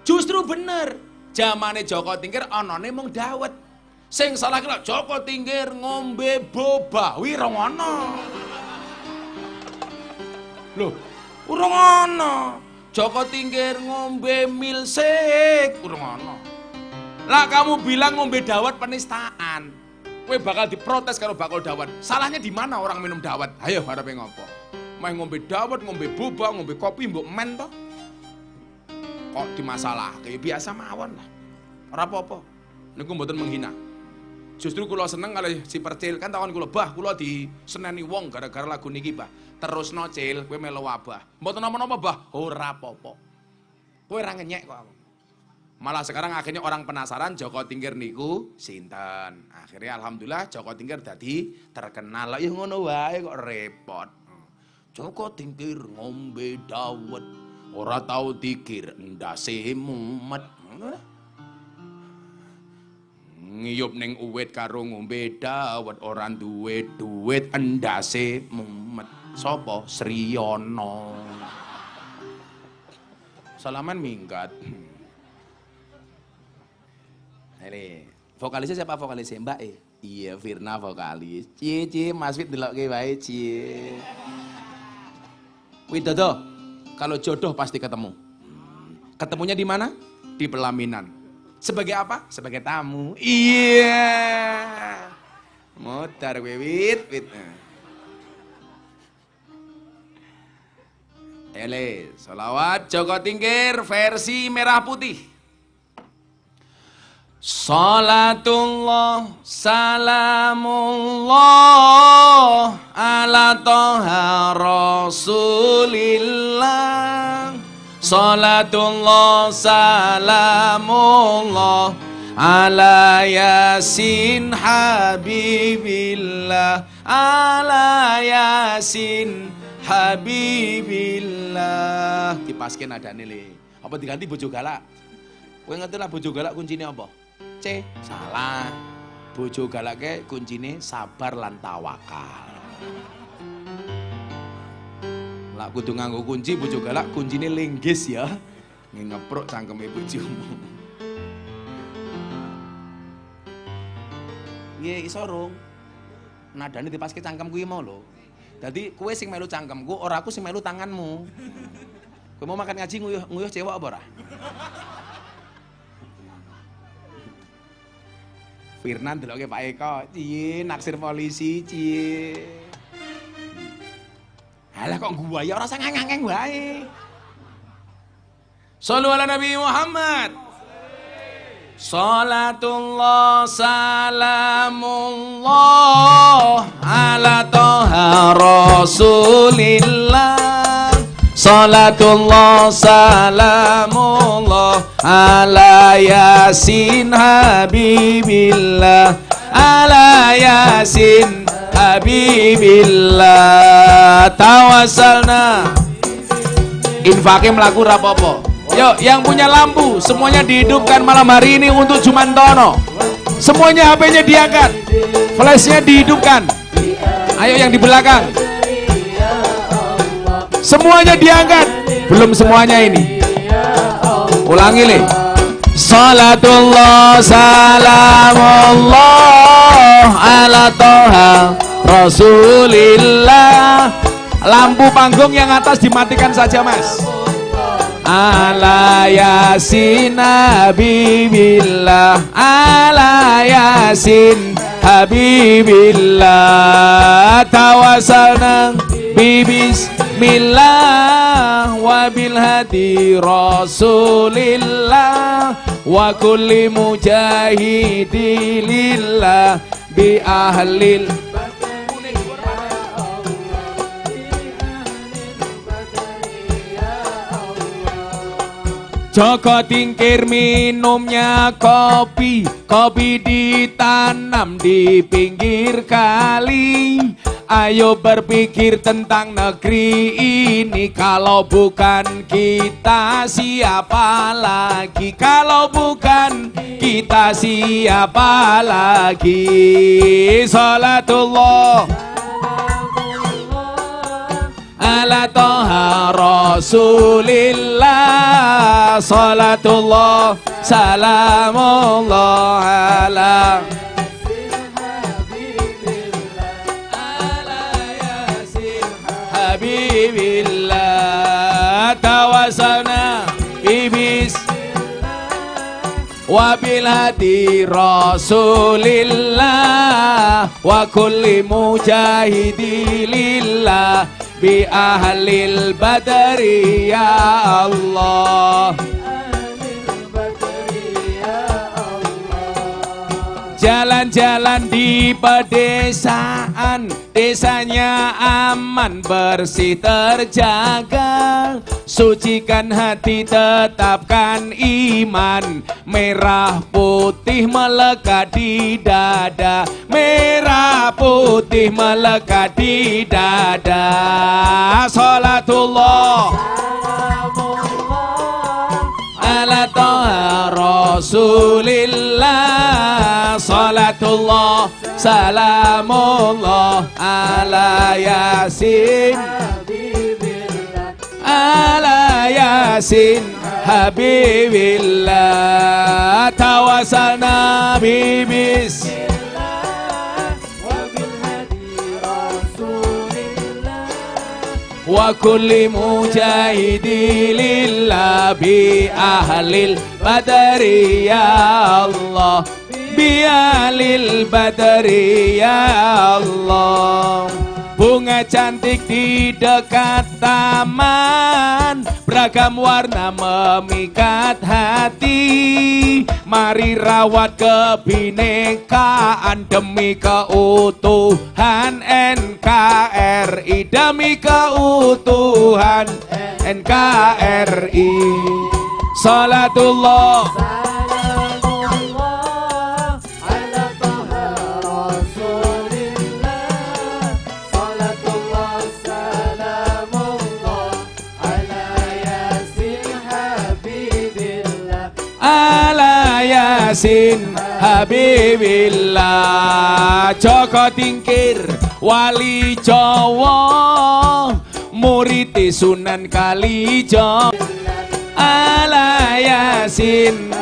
Justru bener. Zamane Joko Tingkir anane mung dawet. Sing salah ki Joko Tingkir ngombe boba, wi rong ana. Loh, urung ana. Joko Tingkir ngombe milsik, urung ana. Lah kamu bilang ngombe dawet penistaan. Kowe bakal diprotes karo bakul dawet. Salahnya di mana orang minum dawet? Ayo harepe ngopo? Meh ngombe dawet, ngombe boba, ngombe kopi mbok men to. Kok dimasalahke biasa mawon lah. Ora apa-apa. Niku mboten menghina. Justru kula seneng kali si Percil kan takon kula, "Bah, kula diseneni wong gara-gara lagu niki, Bah. Terusno Cil, kowe melu abah." Mboten napa-napa, Bah. Ora apa-apa. Kowe ora ngenyek kok aku. Malah sekarang akhirnya orang penasaran Joko Tingkir niku sinten. Akhirnya alhamdulillah Joko Tingkir dadi terkenal. Ya ngono wae kok repot. Joko Tingkir ngombe dawet, ora tau dikir ndase mumet. Ngiyup ning uwit karo ngombe dawet, ora duwe duit endase mumet. Sopo? Sriyono. Salaman minggat. Ini vokalisnya siapa vokalisnya? Mbak Iya, Firna vokalis. Cie, Mas Fit delokke wae, cie. Widodo, kalau jodoh pasti ketemu. Ketemunya di mana? Di pelaminan. Sebagai apa? Sebagai tamu. Iya. Mutar wit. Ele, sholawat Joko Tingkir versi merah putih. Salatullah salamullah ala toha rasulillah. Salatullah salamullah ala yasin habibillah. Ala yasin habibillah. Dipasken adane le. Apa diganti bojo galak? Kowe ngerti lah bojo galak kuncine apa? C. Salah. Bojo galake kuncine sabar lan tawakal. Lah kudu nganggo kunci bojo galak kuncine linggis ya. Ngepruk cangkeme bojomu. Nggih iso rung. Nadane dipaske cangkemku iki mau lho. Dadi kowe sing melu cangkemku, ora aku sing melu tanganmu. Kowe mau makan ngaji nguyuh cewek apa ora? Firnan delokke Pak Eko, cie naksir polisi, cie. Halah kok gua ya ora ngangeng wae. Shallu ala Nabi Muhammad. Salatullah salamullah ala toha rasulillah. Salatullah salamullah ala yasin habibillah. Ala yasin habibillah. Tawassalna. Infake mlaku rapopo. Yuk yang punya lampu semuanya dihidupkan malam hari ini untuk Jumantono. Semuanya HP-nya diangkat, flashnya dihidupkan. Ayo yang di belakang semuanya diangkat. Belum semuanya ini. Ulangi nih. Salatullah salamullah ala toha rasulillah. Lampu panggung yang atas dimatikan saja mas. Ala yasin habibillah. Ala yasin habibillah. Tawassalna bismillah wa bil hadi rasulillah wa kulli mujahidi lillah bi ahlil. Joko Tingkir minumnya kopi, kopi ditanam di pinggir kali. Ayo berpikir tentang negeri ini. Kalau bukan kita siapa lagi? Kalau bukan kita siapa lagi? Salatullah ala toha rasulillah. Salatullah salamullah ala habibillah. Tawassalna bibis wa bil hadi rasulillah wa kulli mujahidi lillah bi ahlil badri ya Allah. Jalan-jalan di pedesaan, desanya aman, bersih terjaga. Sucikan hati, tetapkan iman. Merah putih melekat di dada, merah putih melekat di dada. Salatullah ala toha Rasulillah. Salatullah salamullah ala Yasin, ala Yasin Habibillah. Tawasalna bibis wa kulli mujahidi lillah bi ahlil badri ya Allah, bi ahlil badri ya Allah. Bunga cantik di dekat taman, beragam warna memikat hati. Mari rawat kebinekaan demi keutuhan NKRI, demi keutuhan NKRI. Salatullah Yasin Habibillah. Joko Tingkir wali Jawa, murid Sunan Kalijaga. Ala Yasin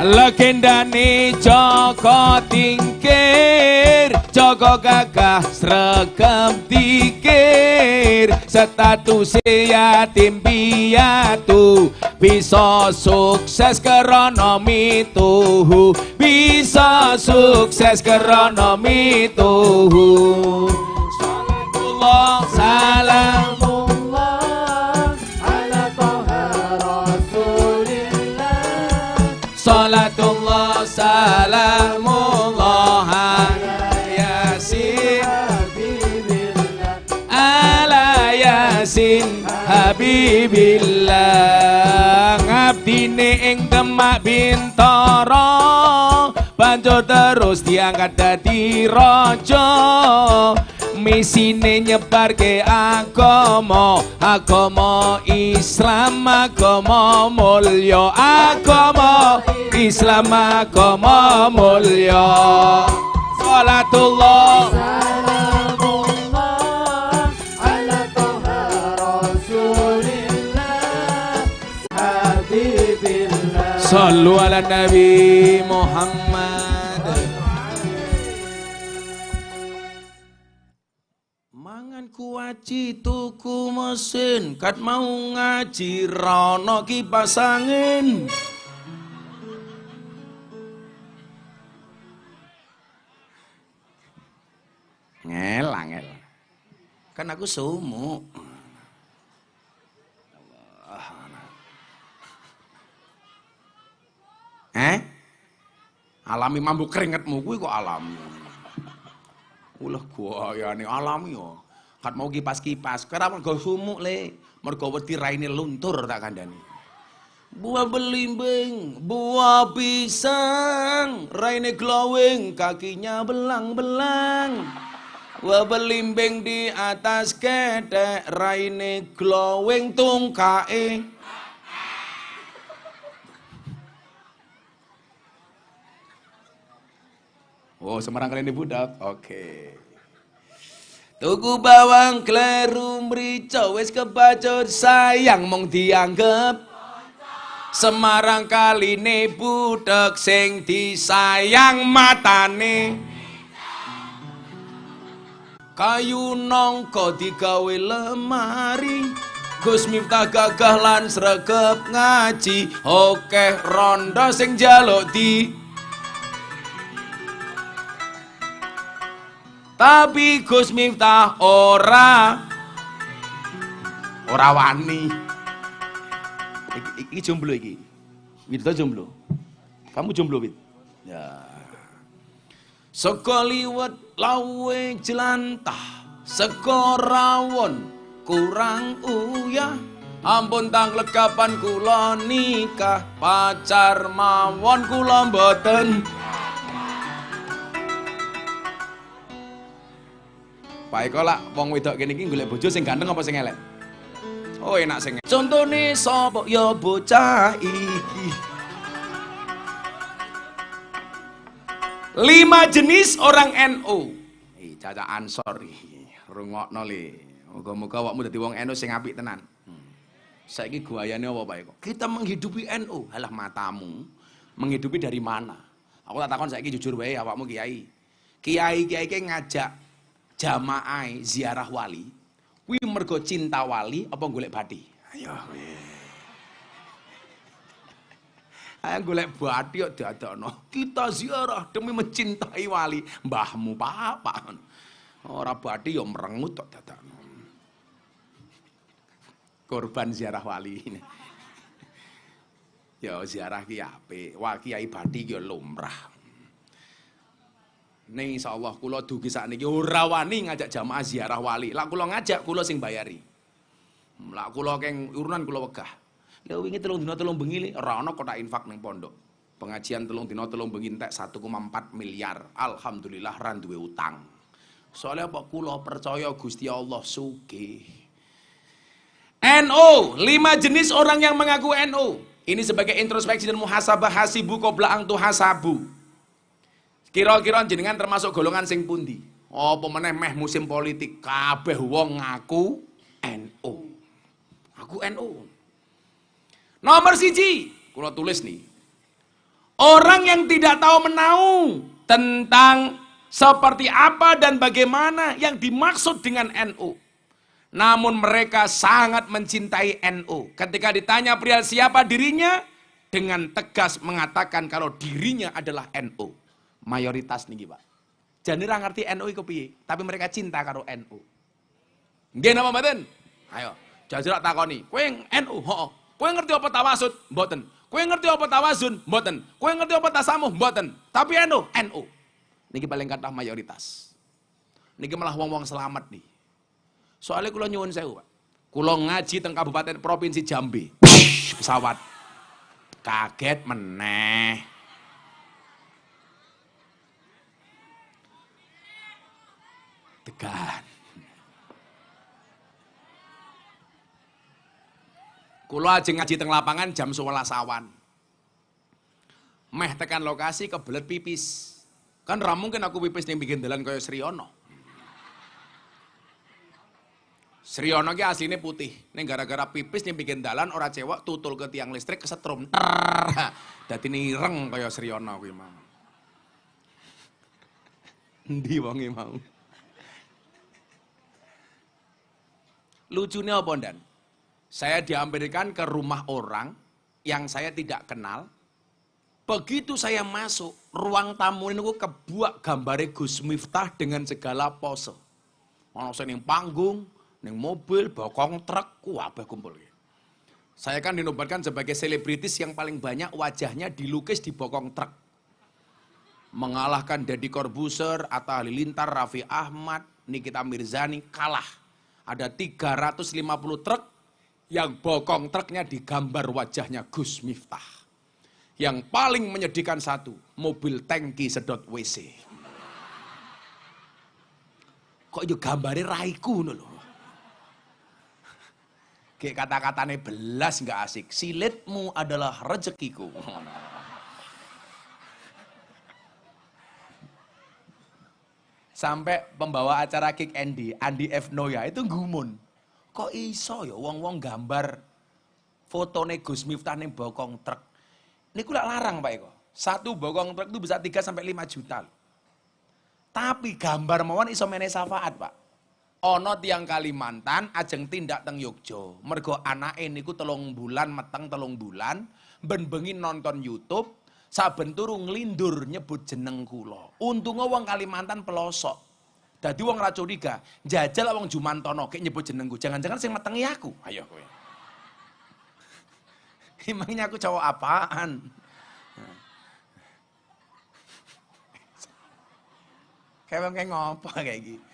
legendane Joko Tingkir, Joko gagah sregep dikir. Status yatim piatu, bisa sukses krana mituhu, bisa sukses krana mituhu. Salatullah salamullah ala toha Rasulillah. Salatullah salamullah ala Yasin Habibillah, ala Yasin Habibillah. Ngabdine ing Demak Bintoro, banjur terus diangkat dadi raja. Misine nyebarke agama, agama Islam, agama mulya, agama Islam, agama mulya. Salatullah salamullah ala toha Rasulillah Habibillah. Sallu ala Nabi Muhammad. Mangan kuaci tuku mesin, kat mau ngaji rono kipas angin. Ngel. Kan aku sumuk. Alami mambu keringetmu kuwi kok alami. Ulah gua ya nih alami yo. Kat mau kipas-kipas, kira mergo sumuk le, mergo wedi raine luntur tak kandhani. Buah belimbing, buah pisang, raine glowing, kakinya belang-belang. Buah belimbing di atas ketek, raine glowing tungkae. Oh, Semarang kalian budak. Oke. Tuku bawang kleru mrica wis kebacut sayang mung dianggep. Semarang kaline budak sing disayang matane. Kayu nangka digawe lemari, Gus Miftah gagah lan sregep ngaji, akeh rondo sing njaluk di Tapi Gus Miftah ora wani. Iki jomblo iki. Wito jomblo. Kamu jomblo, Wit? Ya. Saka liwet lawe jelantah, saka rawon kurang uyah. Ampun tang legapan kula nikah, pacar mawon kula mboten. Pak Eko lak wong wedok kene iki golek bojo sing ganteng apa sing elek? Oh enak sing. Contone sapa ya bocah iki? 5 jenis orang NU. Caca Ansor iki. Rungokno le. Muga-muga awakmu dadi wong NU sing apik tenan. Saiki guayane apa Pak Eko? Kita menghidupi NU. Halah matamu. Menghidupi dari mana? Aku tak takon saiki jujur wae awakmu kiai. Kiai-kiai ki ngajak jamaah ziarah wali. Kuwi mergo cinta wali apa golek bathi? Ayo kowe. Ayo golek bathi kok dadakno. Kita ziarah demi mencintai wali. Mbahmu Pak. Ora bathi ya merengut kok dadakno. Korban ziarah wali. Ya ziarah ki apik. Wah kiai bathi ki ya lumrah. Ning insyaallah kula dugi sakniki ora wani ngajak jamaah ziarah wali. Lak kula ngajak kula sing bayari. Lak kula keng urunan kula wegah. Lha wingi 3 dina 3 bengi ora ana kotak infak ning pondok. Pengajian 3 dina 3 bengi entek 1,4 miliar. Alhamdulillah ra duwe utang. Soalnya apa kula percaya Gusti Allah sugih. NU, 5 jenis orang yang mengaku NU. Ini sebagai introspeksi dan muhasabah, hasibu qabla an tuhasabu. Kira-kira jenengan termasuk golongan sing pundi? Apa meneh meh musim politik kabeh wong ngaku NU. Aku NU. Nomor 1, kula tulis nih. Orang yang tidak tahu menau tentang seperti apa dan bagaimana yang dimaksud dengan NU. Namun mereka sangat mencintai NU. Ketika ditanya perihal siapa dirinya, dengan tegas mengatakan kalau dirinya adalah NU. Mayoritas nih Pak. Jane ra ngerti NU iku piye, tapi mereka cinta karo NU. Nggih napa mboten? Ayo, jajal takoni, kowe NU? Heeh. Kowe ngerti apa tawasud? Mboten. Kowe ngerti apa tawazun? Mboten. Kowe ngerti apa tasamuh? Mboten. Tapi NU. Niki paling kathah mayoritas. Niki malah wong-wong selamat nih. Soalnya kula nyuwun sewu, Pak. Kula ngaji teng Kabupaten Provinsi Jambi. Pesawat. Kaget meneh. Tekan. Kula ajeng ngaji teng lapangan jam 11 awan. Meh tekan lokasi kebelet pipis. Kan ra mungkin aku pipis ning pinggir dalan kaya Sriono. Sriono ki asline putih. Ning gara-gara pipis ning pinggir dalan ora cewek tutul ke tiang listrik kesetrum. Dadi ireng kaya Sriono kuwi mau. Endi wonge mau? Lucunya apa ndan? Saya diambilkan ke rumah orang yang saya tidak kenal. Begitu saya masuk, ruang tamu ini kebuak gambare Gus Miftah dengan segala pose. Ono sing ning panggung, ning mobil, bokong truk, kabeh kumpul. Saya kan dinobatkan sebagai selebritis yang paling banyak wajahnya dilukis di bokong truk. Mengalahkan Deddy Corbuzier, Atta Halilintar, Raffi Ahmad, Nikita Mirzani kalah. Ada 350 truk yang bokong truknya digambar wajahnya Gus Miftah. Yang paling menyedihkan satu, mobil tangki sedot WC. Kok itu gambarnya raiku lho. Kayak kata-katanya belas nggak asik. Silitmu adalah rezekiku. Sampai pembawa acara Kick Andy F. Noya itu gumun. Kok iso ya wong-wong gambar fotone Gus Miftah ning bokong truk. Niku lak larang Pak Eko. Satu bokong truk itu bisa 3 sampai 5 juta. Tapi gambar mawon iso mene syafaat, Pak. Ono tiang Kalimantan ajeng tindak teng Yogya. Mergo anake niku 3 bulan meteng 3 bulan ben bengi nonton YouTube. Saben turu nglindur nyebut jeneng kula. Untunge wong Kalimantan pelosok. Dadi wong ra curiga, jajal wong Jumantono kek nyebut jenengku. Jangan-jangan sing metengi aku. Ayo kowe. Emangnya aku cowok apaan? Kayak ngopo kayak gitu.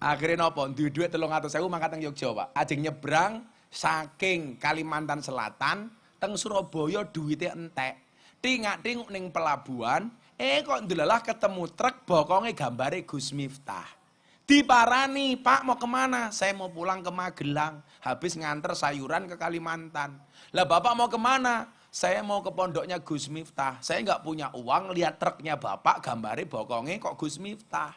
Akhirnya nopo, duit-duit 300.000 mangkat teng Yogya, Pak. Ajeng nyebrang saking Kalimantan Selatan teng Surabaya duitnya entek. Tingak-tinguk ning pelabuhan, kok ndelalah ketemu truk bokonge gambare Gus Miftah. Diparani, "Pak mau kemana?" "Saya mau pulang ke Magelang, habis nganter sayuran ke Kalimantan." "Lah Bapak mau kemana?" "Saya mau ke pondoknya Gus Miftah. Saya nggak punya uang, lihat truknya Bapak gambare bokonge kok Gus Miftah.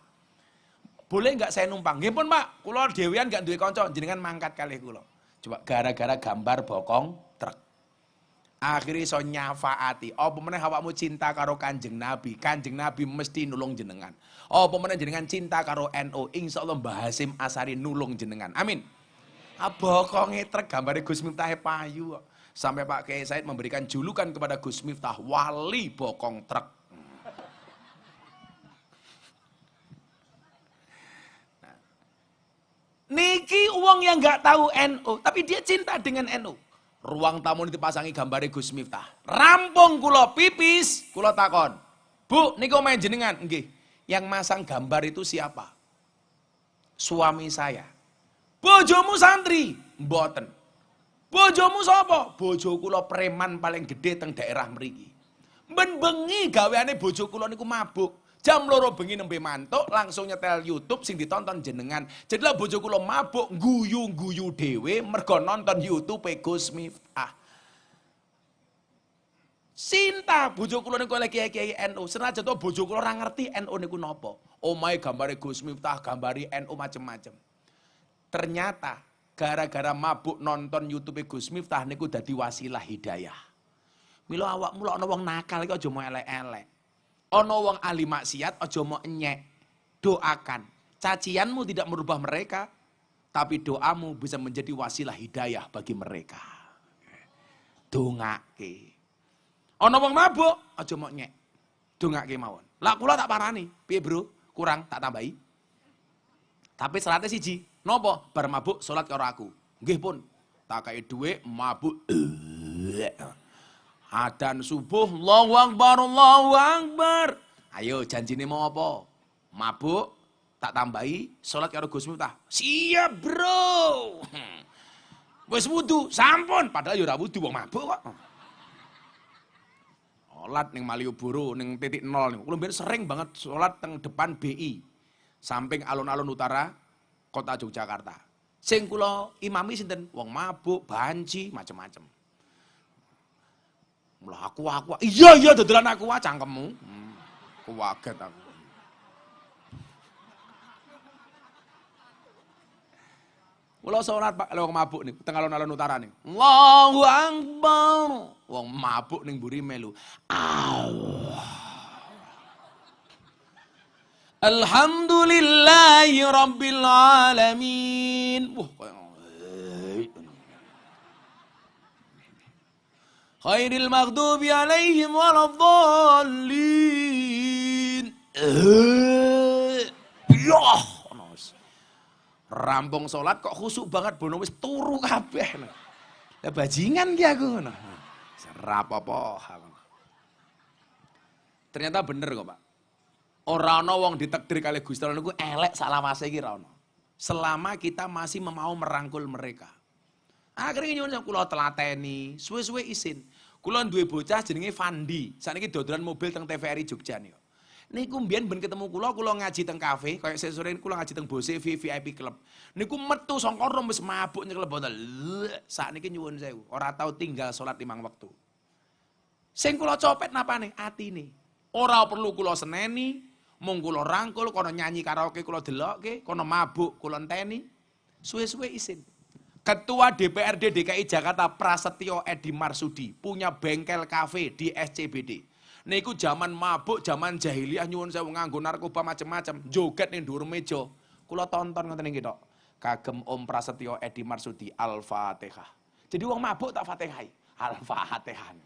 Boleh nggak saya numpang?" "Nggih pun Pak, kula dhewean nggak duwe kanca, jenengan mangkat kalih kula." Coba gara-gara gambar bokong truk. Akhirnya so nyafaati. Apa meneh awakmu cinta karo Kanjeng Nabi. Kanjeng Nabi mesti nulung jenengan. Apa meneh jenengan cinta karo NU. Insyaallah Mbah Hasyim Asari nulung jenengan. Amin. Bokonge truk gambare Gus Miftah payu kok. Sampai Pak Kiai Said memberikan julukan kepada Gus Miftah, wali bokong truk. Niki uang yang nggak tahu NU, tapi dia cinta dengan NU. Ruang tamu ini dipasangi gambare Gus Miftah. Rampung kula pipis, kula takon. "Bu, niku main jenengan?" "Nggih." "Yang masang gambar itu siapa?" "Suami saya." "Bojomu santri?" "Mboten." "Bojomu sapa?" "Bojo kula preman paling gede teng daerah mriki." Ben bengi gaweane bojo kula niku mabuk. Jam 2 bengi nembe mantuk langsung nyetel YouTube sing ditonton jenengan. Jadilah bojo kula mabuk guyu-guyu dhewe mergo nonton YouTube Gus Miftah. Sinta bojo kula niku lagi kiai NU. Senajan to bojo kula ora ngerti NU niku napa. Omahe gambare Gus Miftah, gambari NU macem-macem. Ternyata gara-gara mabuk nonton YouTube Gus Miftah niku dadi wasilah hidayah. Mila awakmu lek ana wong nakal iki aja mau elek-elek. Ana wong ahli maksiat aja mau enyek. Doakan. Cacianmu tidak merubah mereka, tapi doamu bisa menjadi wasilah hidayah bagi mereka. Dongake. Ana wong mabuk aja mau enyek. Dongake mawon. Lah kula tak parani, piye Bro? Kurang tak tambahi. Tapi syaratnya siji, napa? Bar mabuk salat karo aku. Nggih pun. Tak kei dhuwit mabuk. Adzan subuh, Allahu Akbar, Allahu Akbar. Ayo janjine mau apa? Mabuk, tak tambahi, sholat karo Gus Miftah. Siap Bro. Wis wudu, sampun. Padahal ya ora wudu wong mabuk kok. Sholat ning Malioboro, ning titik 0 niku. Kulo mbiyen sering banget sholat teng depan BI. Samping alun-alun utara kota Yogyakarta. Sing kula imami sinten? Wong mabuk, banci, macem-macem. Lah aku. Iya dodolan aku cangkemmu. Kuwaget aku. Kula salat Pak wong mabuk niku teng alun-alun utara niku. Allahu Akbar. Wong mabuk ning mburi melu. Allah. Alhamdulillahi rabbil alamin. Khairil maghdubi alaihim waladhdallin. Rampung salat kok khusuk banget bono wis turu kabeh. Lah bajingan ki aku ngono. Serap apa. Ternyata bener kok, Pak. Ora ana wong ditakdir kalih Gusti Allah niku elek sak lawase iki ora ana. Selama kita masih mau merangkul mereka. Akhirnya nyuwun kula telateni, suwe-suwe isin. Kula duwe bocah jenenge Fandi. Sakniki dodolan mobil teng TVRI Jogja niku. Niku mbiyen ben ketemu kula ngaji teng kafe, kaya sore kula ngaji teng Bose VIP Club. Niku metu saka rom wis mabuk nyekel botol. Sakniki nyuwun sewu, ora tau tinggal salat 5 wektu. Sing kula copet napane? Atine. Ora perlu kula seneni, mung kula rangkul, kono nyanyi karaoke kula delokke, kono mabuk kula enteni. Suwe-suwe isin. Ketua DPRD DKI Jakarta Prasetyo Edi Marsudi punya bengkel kafe di SCBD. Niku zaman mabuk, zaman jahiliyah nyuwun sewu nganggo narkoba macem-macem, joget ning dhuwur meja. Kula tonton ngoten niki tok. Kagem Om Prasetyo Edi Marsudi Al-Fatihah. Jadi wong mabuk tak Fatihah. Al-Fatihah.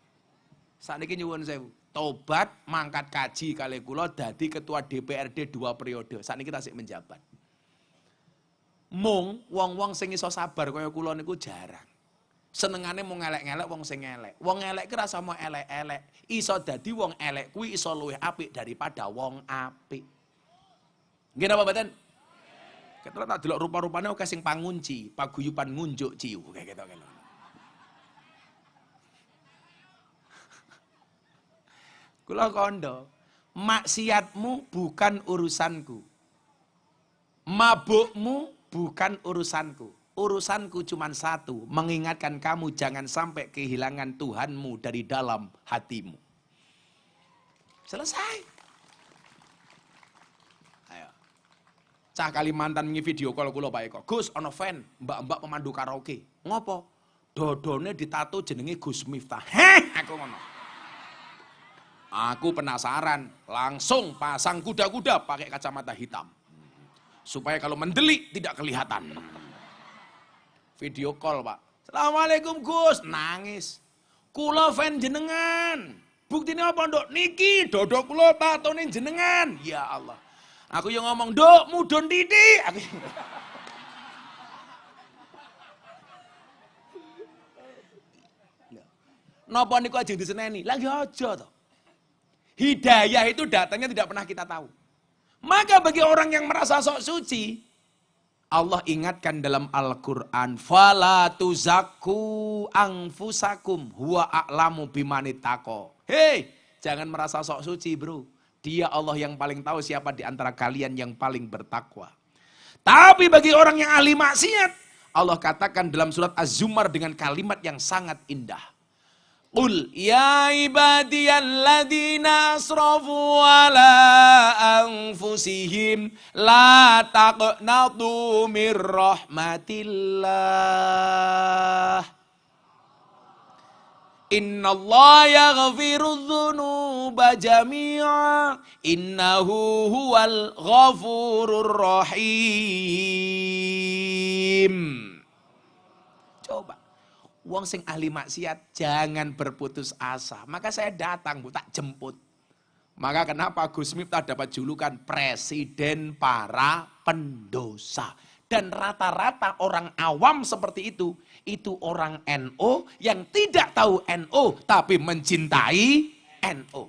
Sakniki nyuwun sewu. Tobat, mangkat kaji kali kula dadi ketua DPRD 2 periode. Sakniki tasik menjabat. Mung wong-wong sing iso sabar kaya kula niku jarang. Senengane mau ngelek-ngelek wong sing elek. Wong elek ki rasa mau elek-elek. Iso dadi wong elek kuwi iso luwih apik daripada wong apik. Nggih napa mboten? Ketok tak delok rupa-rupane akeh sing pangunci, paguyuban ngunjuk ciu kayak gitu. Kula kondo, maksiatmu bukan urusanku. Mabukmu bukan urusanku. Urusanku cuma satu, mengingatkan kamu jangan sampai kehilangan Tuhanmu dari dalam hatimu. Selesai. Ayo. Cah Kalimantan ngi video call kula Pak Eko. Gus, ono fan, mbak-mbak pemandu karaoke. Ngopo? Dodone ditato jenenge Gus Miftah. Heh, aku ngono. Aku penasaran, langsung pasang kuda-kuda pakai kacamata hitam. Supaya kalau mendelik tidak kelihatan. Video call Pak. Assalamualaikum Gus, nangis. Kula fan jenengan. Buktinya apa nduk? Niki dodok kula tatone jenengan. Ya Allah. Aku yang ngomong, "Nduk, mudun titik." Aku napa niku aja diseneni? Lagi aja toh. Hidayah itu datangnya tidak pernah kita tahu. Maka bagi orang yang merasa sok suci, Allah ingatkan dalam Al-Quran, "Fala tuzakku anfusakum huwa a'lamu bimanittaqo." Hei, jangan merasa sok suci bro. Dia Allah yang paling tahu siapa di antara kalian yang paling bertakwa. Tapi bagi orang yang ahli maksiat, Allah katakan dalam surat Az-Zumar dengan kalimat yang sangat indah. Qul ya ibadiyalladzina asrafu ala anfusihim la taqnatu mir rahmatillah. Innallaha yaghfirudz dzunuba jami'a innahu huwal ghafurur rahim. Coba wong sing ahli maksiat jangan berputus asa. Maka saya datang, Bu, tak jemput. Maka kenapa Gus Miftah dapat julukan presiden para pendosa. Dan rata-rata orang awam seperti itu orang NU yang tidak tahu NU tapi mencintai NU.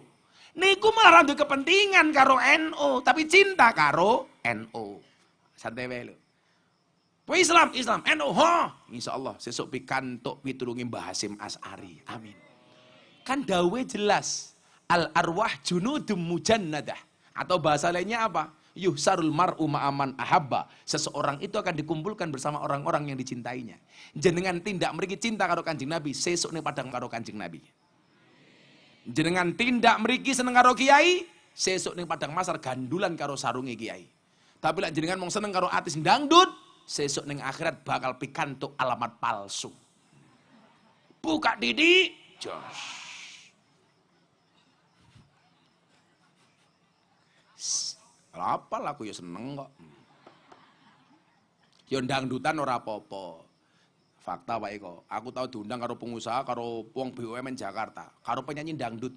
Niku malah randu kepentingan karo NU tapi cinta karo NU. Santai wae lho. Islam, NU, insya Allah sesuk pikantuk pitulungi Mbah Hasyim Asy'ari. Amin. Kan dawe jelas. Al-arwah junudum mujannadah. Atau bahasa lainnya apa? Yuhsarul mar'u ma'aman ahabba. Seseorang itu akan dikumpulkan bersama orang-orang yang dicintainya. Jenengan tindak mriki cinta karo Kanjeng Nabi, sesuk ning padang karo Kanjeng Nabi. Jenengan tindak mriki seneng karo kiai, sesuk ning padang masar gandulan karo sarunge kiai. Tapi lek jenengan mung seneng karo artis dangdut, sesuk ning akhirat bakal pikantuk alamat palsu. Buka didik, jos. Apa lah aku ya seneng kok. Ya dangdutan ora apa-apa. Fakta Pak Eko, aku tahu diundang karo pengusaha, karo wong BUMN Jakarta, karo penyanyi dangdut.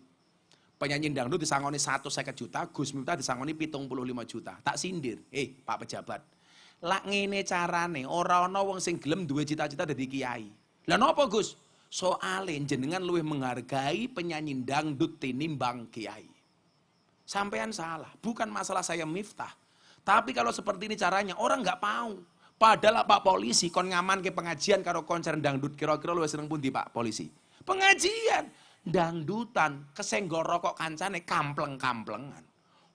Penyanyi dangdut disangoni 150 juta, Gus Miftah disangoni 75 juta. Tak sindir, Pak pejabat. Lak ngene carane, ora ana wong sing gelem duwe cita-cita dadi kiai. Lah napa Gus? Soale jenengan luwih menghargai penyanyi dangdut tinimbang kiai. Sampean salah, bukan masalah saya Miftah. Tapi kalau seperti ini caranya, orang nggak mau. Padahal Pak Polisi, kon ngaman ke pengajian karo konser dangdut, kira-kira lu seneng pundi Pak Polisi? Pengajian, dangdutan, kesenggol rokok kancane, kampleng-kamplengan.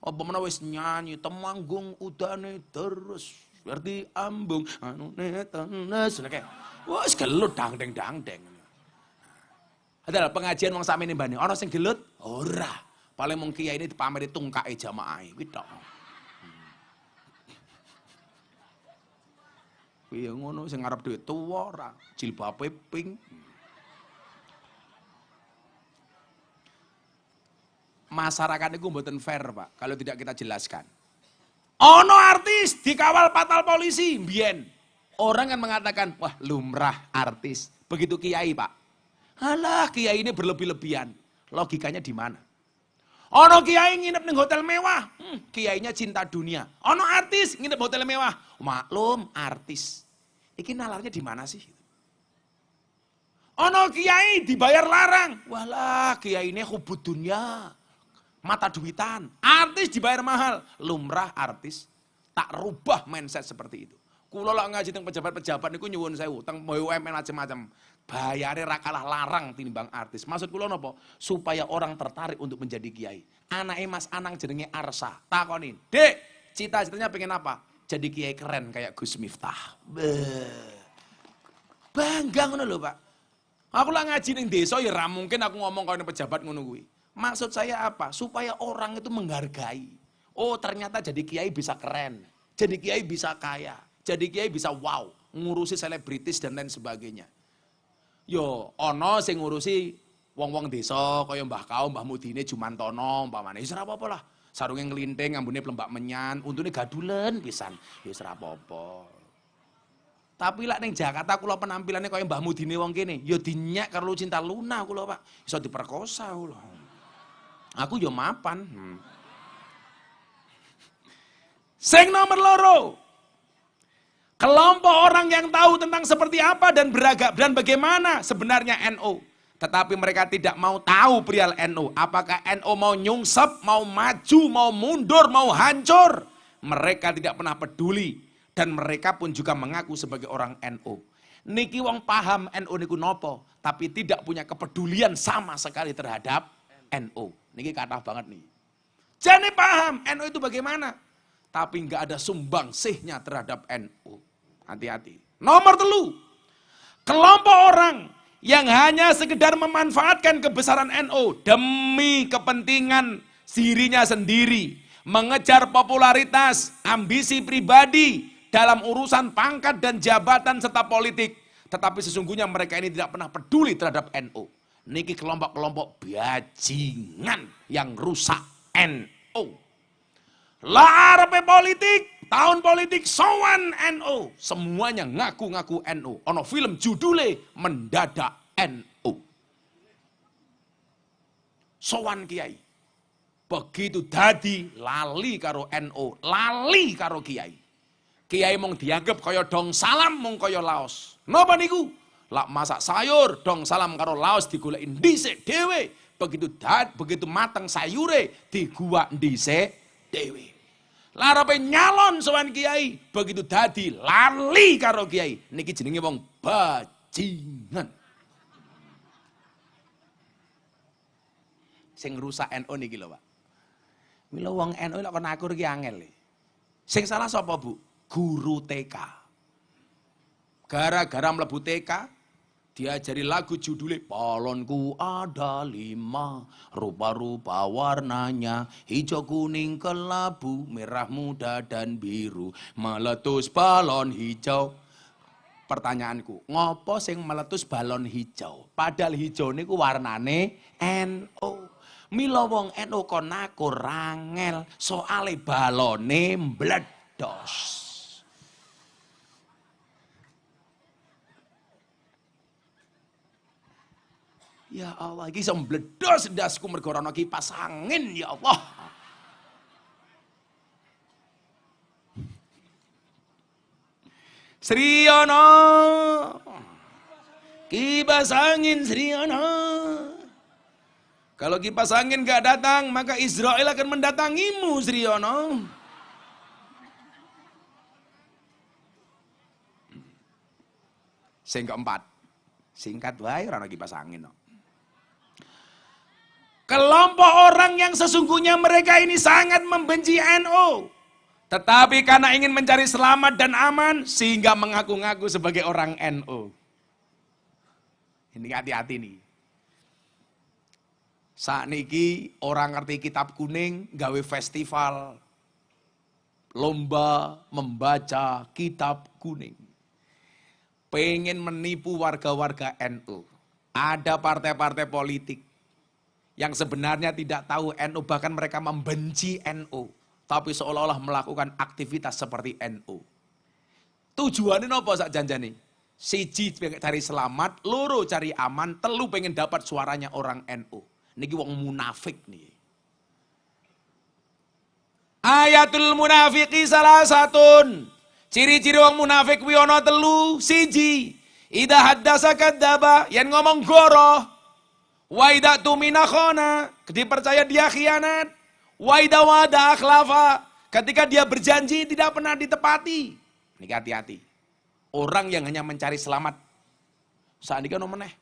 Apa mana wis nyanyi, temanggung udane terus, berarti ambung, anu netenes, kayak, wah gelut dangdeng-dangdeng. Adalah pengajian wong sakmene mbane, ana sing gelut? Ora. Paling mung kiai ini dipameri tungkae jamaahe kuwi tok. Kuwi ngono sing arep duwe tuwa ora, jilbabe pink. Masyarakat itu mboten fair, Pak, kalau tidak kita jelaskan. Ono artis dikawal patal polisi mbiyen. Orang kan mengatakan, "Wah, lumrah artis." Begitu kiai, Pak. Alah, kiai ini berlebih-lebihan. Logikanya di mana? Ono kiai nginep ning hotel mewah, kiainya cinta dunia. Ono artis nginep hotel mewah, maklum artis. Iki nalarnya di mana sih? Ono kiai dibayar larang, walah kiai ini hubud dunia, mata duitan. Artis dibayar mahal, lumrah artis. Tak rubah mindset seperti itu. Kulo lak ngaji teng pejabat-pejabat niku nyuwun sewu, teng BUMN macam-macam. Bayare ra kalah larang tinimbang artis. Maksud kula napa? Supaya orang tertarik untuk menjadi kiai. Anake Mas Anang jenenge Arsa. Takonin, "Dek, cita-citanya pengen apa?" Jadi kiai keren kayak Gus Miftah. Bangga ngono lho, Pak. Aku lak ngaji ning desa ya ra mungkin aku ngomong kaya pejabat ngono kuwi. Maksud saya apa? Supaya orang itu menghargai. Oh, ternyata jadi kiai bisa keren. Jadi kiai bisa kaya. Jadi kiai bisa wow, ngurusi selebritis dan lain sebagainya. Yo, ono sing ngurusi wong-wong desa kaya Mbah Kaum, Mbah Mudine Jumantono umpamane. Wis ora apa-apa lah. Sarunge nglinting, ambune plembak menyan, untune gadulen pisan. Ya wis ora apa-apa. Tapi lak ning Jakarta kula penampilannya kaya Mbah Mudine wong kene, ya dinyek karo Cinta Luna kula, Pak. Iso diperkosa kula. Aku yo mapan. Sing nomor loro. Kelompok orang yang tahu tentang seperti apa dan beragam dan bagaimana sebenarnya NU. Tetapi mereka tidak mau tahu perihal NU. Apakah NU mau nyungsep, mau maju, mau mundur, mau hancur. Mereka tidak pernah peduli. Dan mereka pun juga mengaku sebagai orang NU. Niki wong paham NU niku nopo. Tapi tidak punya kepedulian sama sekali terhadap NU. Niki kathah banget nih. Jadi paham NU itu bagaimana. Tapi nggak ada sumbangsihnya terhadap NU. Hati-hati. Nomor 3. Kelompok orang yang hanya sekedar memanfaatkan kebesaran NU demi kepentingan dirinya sendiri, mengejar popularitas, ambisi pribadi dalam urusan pangkat dan jabatan serta politik. Tetapi sesungguhnya mereka ini tidak pernah peduli terhadap NU. Niki kelompok-kelompok bajingan yang rusak NU. Lah arepe politik, tahun politik sowan NU. Semuanya ngaku-ngaku NU. Ono film judule Mendadak NU. Sowan kiai. Begitu dadi lali karo NU, lali karo kiai. Kiai mung dianggap kaya dong salam mung kaya laos. Napa niku? Lak masak sayur, dong salam karo laos digoleki dhisik dhewe. Begitu mateng sayure diguwak dhisik dewi. Larape nyalon sowan kiai, begitu dadi lali karo kiai. Niki jenenge wong bajingan. Sing rusak NU niki lho, Pak. Mila wong NU lek kon akur ki angel. Sing salah sapa, Bu? Guru TK. Gara-gara mlebu TK, diajari lagu judulnya Balonku ada 5, rupa-rupa warnanya, hijau, kuning, kelabu, merah muda dan biru, meletus balon hijau. Pertanyaanku, ngopo sing meletus balon hijau? Padahal hijau niku warnane NU. Mila wong NU kon aku rangel, soale balone mbledos. Ya Allah, iki iso mbledos ndasku mergo ana kipas angin, ya Allah. Sriono, kipas angin Sriono. Kalau kipas angin gak datang, maka Israel akan mendatangimu, Sriono. Sing keempat, singkat wae ora ana kipas angin. No. Kelompok orang yang sesungguhnya mereka ini sangat membenci NU. Tetapi karena ingin mencari selamat dan aman, sehingga mengaku-ngaku sebagai orang NU. Ini hati-hati nih. Saat niki orang ngerti kitab kuning, gawe festival, lomba membaca kitab kuning. Pengen menipu warga-warga NU. Ada partai-partai politik yang sebenarnya tidak tahu NU, bahkan mereka membenci NU. Tapi seolah-olah melakukan aktivitas seperti NU. Tujuannya apa sak janjane? Siji cari selamat, loro cari aman, telu pengen dapat suaranya orang NU. Niki wong munafik nih. Ayatul munafiqi salah satun. Ciri-ciri wong munafik kuwi ana telu. Siji, idza haddasa kadzdzaba, yen ngomong goroh. Wa idza tumina khana, dipercaya dia khianat. Wa idza wa'ada akhlafa, ketika dia berjanji tidak pernah ditepati. Niki hati-hati. Orang yang hanya mencari selamat. Saat ini kan meneh.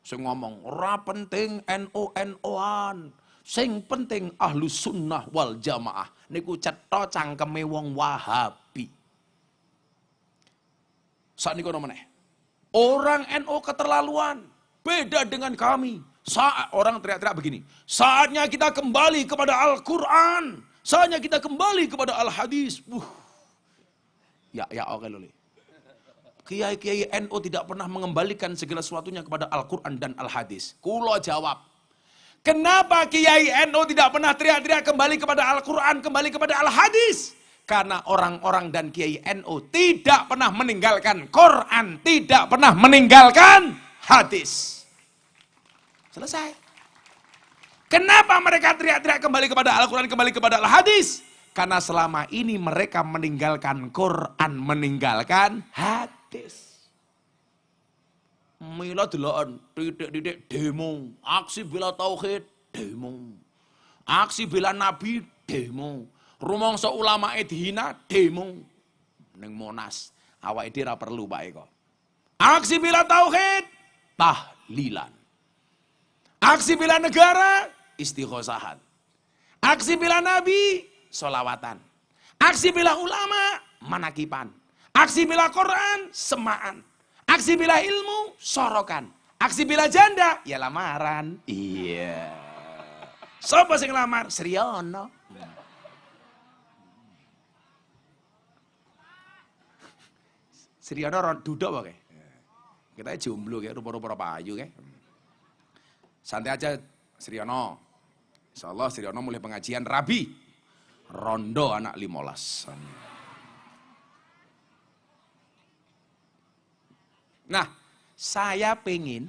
Sing ngomong, ora penting NU-NU-an. Sing penting ahlus sunnah wal jamaah. Niku cetha cangkeme wong Wahabi. Saat ini kono meneh. Orang NU keterlaluan. Beda dengan kami. Saat orang teriak-teriak begini. Saatnya kita kembali kepada Al-Quran. Saatnya kita kembali kepada Al-Hadis. Ya oke lho. Kiai-kiai NU tidak pernah mengembalikan segala sesuatunya kepada Al-Quran dan Al-Hadis. Kulo jawab. Kenapa Kiai NU tidak pernah teriak-teriak kembali kepada Al-Quran, kembali kepada Al-Hadis? Karena orang-orang dan Kiai NU tidak pernah meninggalkan Quran, tidak pernah meninggalkan hadis. Selesai. Kenapa mereka teriak-teriak kembali kepada Al-Quran, kembali kepada Al-Hadis? Karena selama ini mereka meninggalkan Quran, meninggalkan hadis. Mila deloken titik-titik demo, aksi bela tauhid, demo. Aksi bela nabi, demo. Rumangsa ulamae dihina, demo. Ning Monas, awake dhewe ora perlu Pak Eko. Aksi bela tauhid, tahlilan. Aksi bela negara, istighosahan. Aksi bela nabi, sholawatan. Aksi bela ulama, manakipan. Aksi bela Quran, semaan. Aksi bela ilmu, sorokan. Aksi bela janda, ya lamaran. Iya. Sopo sing lamar? Sriono. Sriono duduk wae. Kita jomblo kayak rupa-rupa payu kayak. Santai aja Sriono. Insyaallah Sriono mulai pengajian Rabi. Rondo anak 15. Nah, saya pengen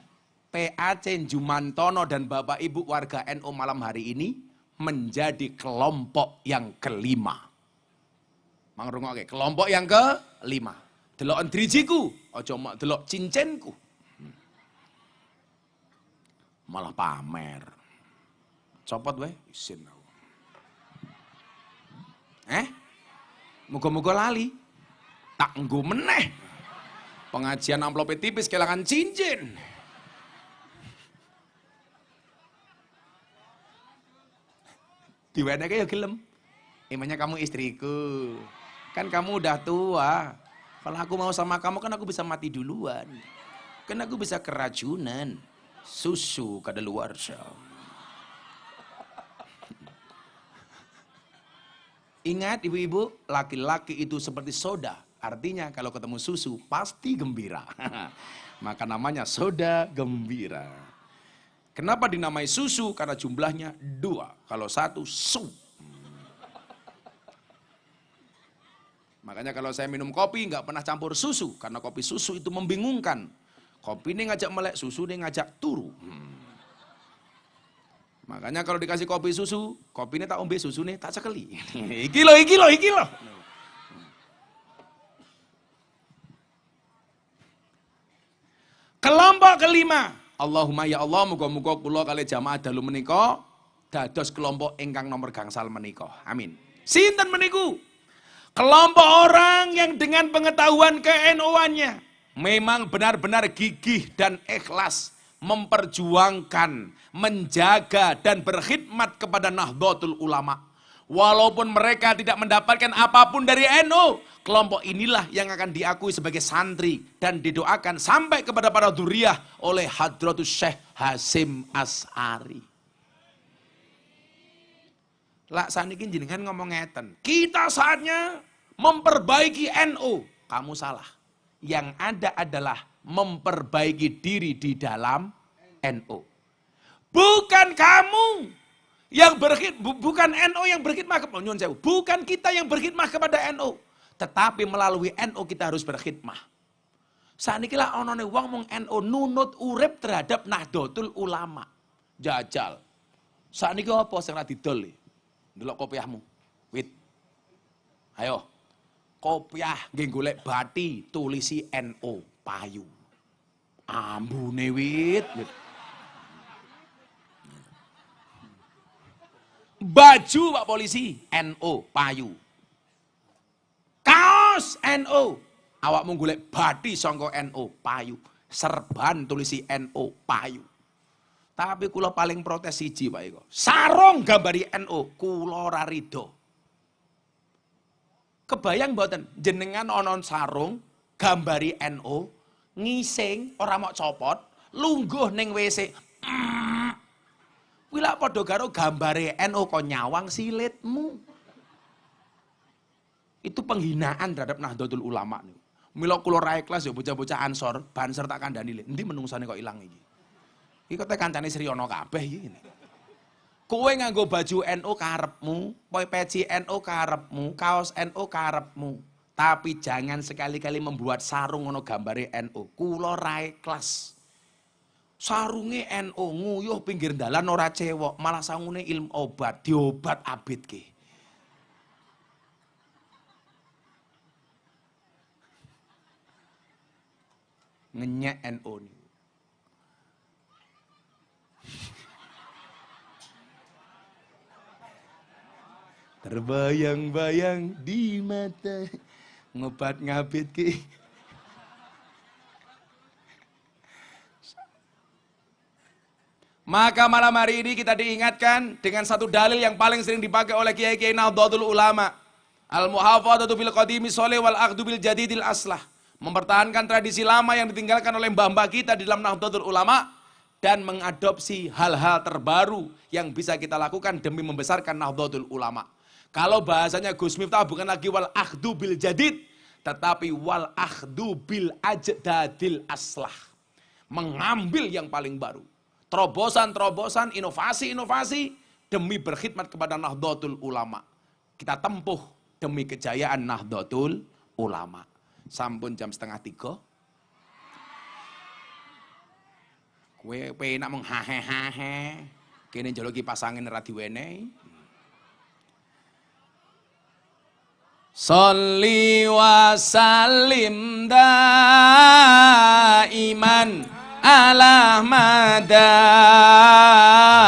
PAC Jumantono dan Bapak Ibu warga NU malam hari ini menjadi kelompok yang kelima. Mangrungoke, kelompok yang kelima. Deloken drijiku, aja mak delok cincinku. Malah pamer. Copot wae, isin aku. Muga-muga lali. Tak nggo meneh. Pengajian amplopnya tipis, kehilangan cincin. Diweneke ya gelem. Emangnya kamu istriku. Kan kamu udah tua. Kalau aku mau sama kamu kan aku bisa mati duluan. Kan aku bisa keracunan. Susu kadaluarsa. Ingat ibu-ibu, laki-laki itu seperti soda. Artinya kalau ketemu susu pasti gembira. Maka namanya soda gembira. Kenapa dinamai susu? Karena jumlahnya 2. Kalau 1 su. Makanya kalau saya minum kopi nggak pernah campur susu. Karena kopi susu itu membingungkan. Kopi ini ngajak melek, susu ini ngajak turu. Makanya kalau dikasih kopi susu, kopi ini tak ombe, susu ini tak cekeli. Iki loh. Kelompok kelima, Allahumma ya Allah, muga-muga kula kali jamaah dalu menika dados kelompok ingkang nomor gangsal menika. Amin. Sinten meniku? Kelompok orang yang dengan pengetahuan ke-NU-annya memang benar-benar gigih dan ikhlas memperjuangkan, menjaga dan berkhidmat kepada Nahdlatul Ulama. Walaupun mereka tidak mendapatkan apapun dari NU, kelompok inilah yang akan diakui sebagai santri dan didoakan sampai kepada para dzurriyyah oleh Hadratus Syekh Hasyim Asy'ari. Lah saniki jenengan ngomong ngeten, kita saatnya memperbaiki NU. Kamu salah. Yang ada adalah memperbaiki diri di dalam NU. Bukan kamu yang bukan NU yang berkhidmah kepada bukan kita yang berkhidmah kepada NU, tetapi melalui NU kita harus berkhidmah. Saniki lah onone wong mung NU nunut urip terhadap Nahdlatul Ulama. Jajal. Sakniki apa sing ra didol? Ndelok kopiahmu. Wit. Ayo. Kopiah nggih golek bathi tulisi NO payu. Ambune wit. Baju Pak Polisi NO payu. Kaos NO. Awakmu golek bathi saka NO payu. Serban tulisi NO payu. Tapi kula paling protes siji Pak Eko. Sarung gambari NO kula ora rido. Kebayang mboten jenengan ana sarung gambari NO ngising ora mok copot lungguh ning WC. Kuwi lak padha karo gambare NO kok nyawang silitmu. Itu penghinaan terhadap Nahdlatul Ulama niku. Mila kula ra ikhlas ya bocah-bocah Ansor, Banser tak kandhani lho. Endi menungsane kok ilang iki? Iki kok kancane Sriono kabeh iki. Kowe nganggo baju NU karepmu, peci NU karepmu, kaos NU karepmu. Tapi jangan sekali-kali membuat sarung ngono gambare NU. Kula ra ikhlas. Sarunge NU nguyuh pinggir dalan ora cewek, malah sangune ilmu obat, diobat abitke. Ngenyek NU niku. Terbayang-bayang di mata ngobat ngabit ki. Maka malam hari ini kita diingatkan dengan satu dalil yang paling sering dipakai oleh kiai-kiai Nahdlatul Ulama. Al-muhafadzatu bil qadimi sholih wal akhdu bil jadidil aslah. Mempertahankan tradisi lama yang ditinggalkan oleh mbah-mbah kita di dalam Nahdlatul Ulama dan mengadopsi hal-hal terbaru yang bisa kita lakukan demi membesarkan Nahdlatul Ulama. Kalau bahasanya Gus Miftah bukan lagi wal akhdu bil jadid, tetapi wal akhdu bil ajdadil aslah. Mengambil yang paling baru. Terobosan-terobosan, inovasi-inovasi demi berkhidmat kepada Nahdlatul Ulama. Kita tempuh demi kejayaan Nahdlatul Ulama. Sampun jam 2:30. Kowe penak mung hahe-hahe. Kene njaluk kipas angin ra diwenehi. Sholli wa sallim daiman ala mada.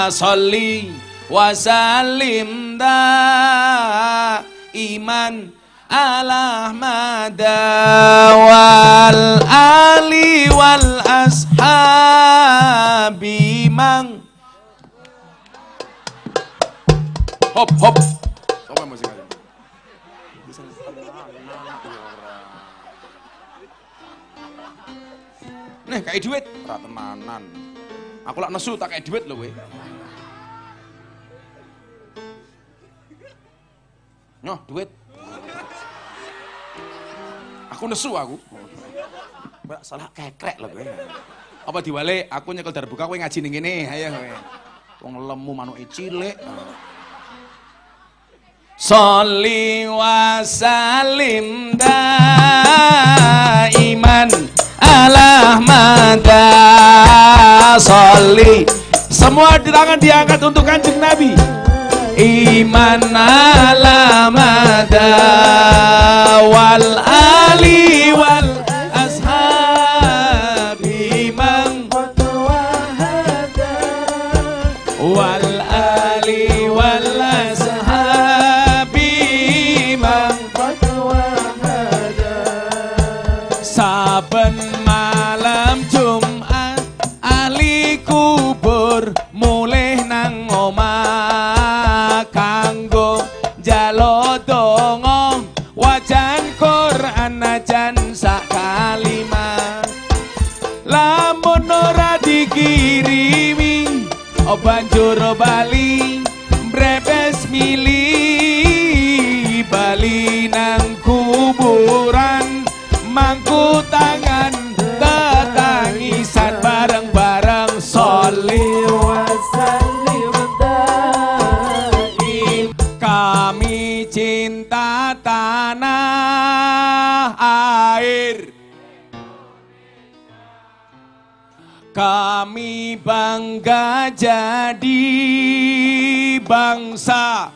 Sholli wa sallim daiman ala mada wal ali wal ashabi mang. Hop hop. Sopo musik aja. Nih kayak duit, ora tenanan. Aku lak nesu tak kayak duit lho kowe. Nyoh, duit. Aku nesu aku. Mbak salah kekrek lho kowe. Apa diwale aku nyekel darbuka kowe ngaji ning kene, ayo kowe. Wong lemu manuke cilik. Sholli wa sallim daiman ala mada. Sholli. Semua di tangan diangkat untuk Kanjeng Nabi. Iman ala mada wal ali wal ashabi man wahada wal ali wal ashabi man wahada. Saben malam Jumat ahli kubur mulih nang omah kanggo jalo donga wajan Quran najan sak kalimat. Lamun ora dikirimi banjur bali brebes mili bali nang kuburan mangku tangan tetangisan bareng-bareng. Sholli wa sallim daim. Kami cinta tanah air, kami bangga jadi bangsa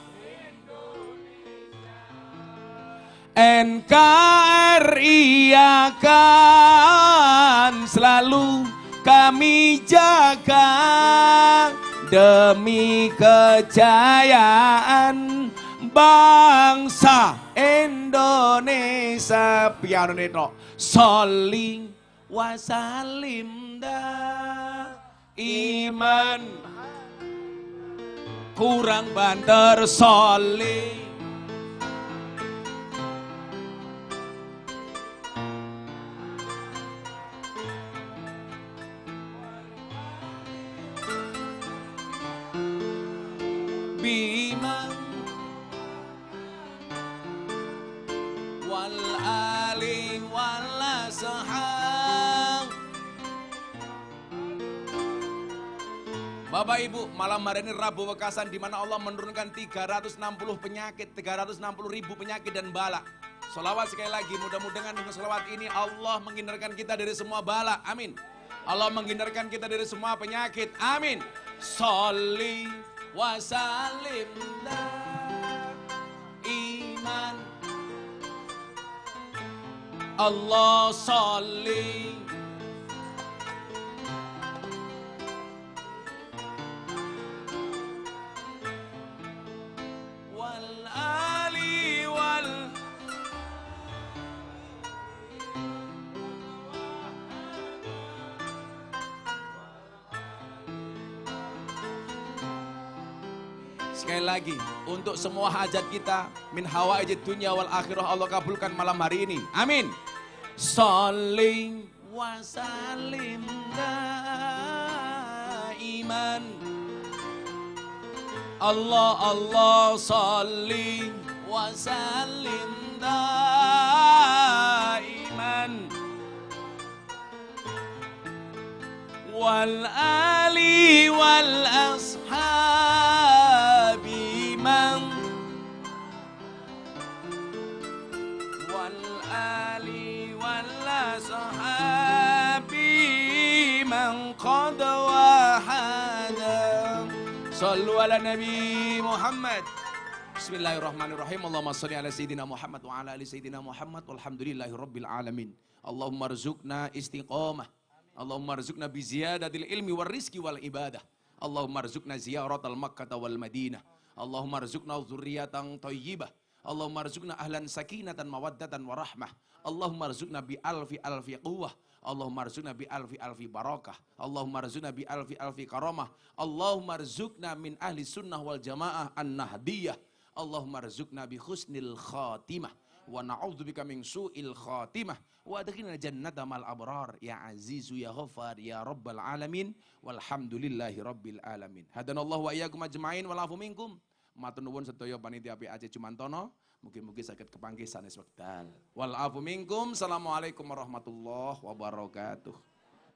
NKRI akan selalu kami jaga demi kejayaan bangsa Indonesia. Piano neto Sholli wasalim dah iman kurang banter sholli bima wal ali wal ashab. Bapak Ibu, malam hari ini Rabu Wekasan di mana Allah menurunkan 360 penyakit, 360 ribu penyakit dan bala. Sholawat sekali lagi, mudah-mudahan dengan sholawat ini Allah menghindarkan kita dari semua bala, amin. Allah menghindarkan kita dari semua penyakit, amin. Sholli wasalim iman Allah sholli wal ali wal sekali lagi, untuk semua hajat kita min hawaijid dunya wal akhirah Allah kabulkan malam hari ini. Amin. Sholli wa salim daiman. Allah sholli wa salim daiman. Wal ali wal ashabi man wal ali wal ashabi man qad wahada. Sallu ala Nabi Muhammad. Bismillahirrahmanirrahim. Allahumma sholli ala sayyidina Muhammad wa ala ali sayyidina Muhammad walhamdulillahi rabbil alamin. Allahumma rzuqna istiqamah. Allahumma rzuqna bi ziyadatil ilmi war rizqi wal ibadah. Allahumma rzuqna ziyaratal Makkah wal Madinah. Allahumma rzuqna dzurriyyatan thayyibah. Allahumma rzuqna ahlan sakinatan mawaddatan warahmah. Allahumma rzuqna bi alfi quwwah. Allahumma rzuqna bi alfi barakah. Allahumma rzuqna bi alfi karamah. Allahumma rzuqna min ahli sunnah wal jamaah an-nahdiyah. Allahumma rzuqna bi husnil khatimah. Wa na'udzubika min su'il khatimah wa adkhilna jannata mal abrar ya azizu ya ghaffar ya rabbal alamin walhamdulillahi rabbil alamin. Hadanallahu wa iyyakum ajmain wal afu minkum. Matur nuwun sedaya panitia PAC Jumantono, mugi-mugi saged kepanggih sanes wekdal. Wal afu minkum. Assalamualaikum warahmatullahi wabarakatuh.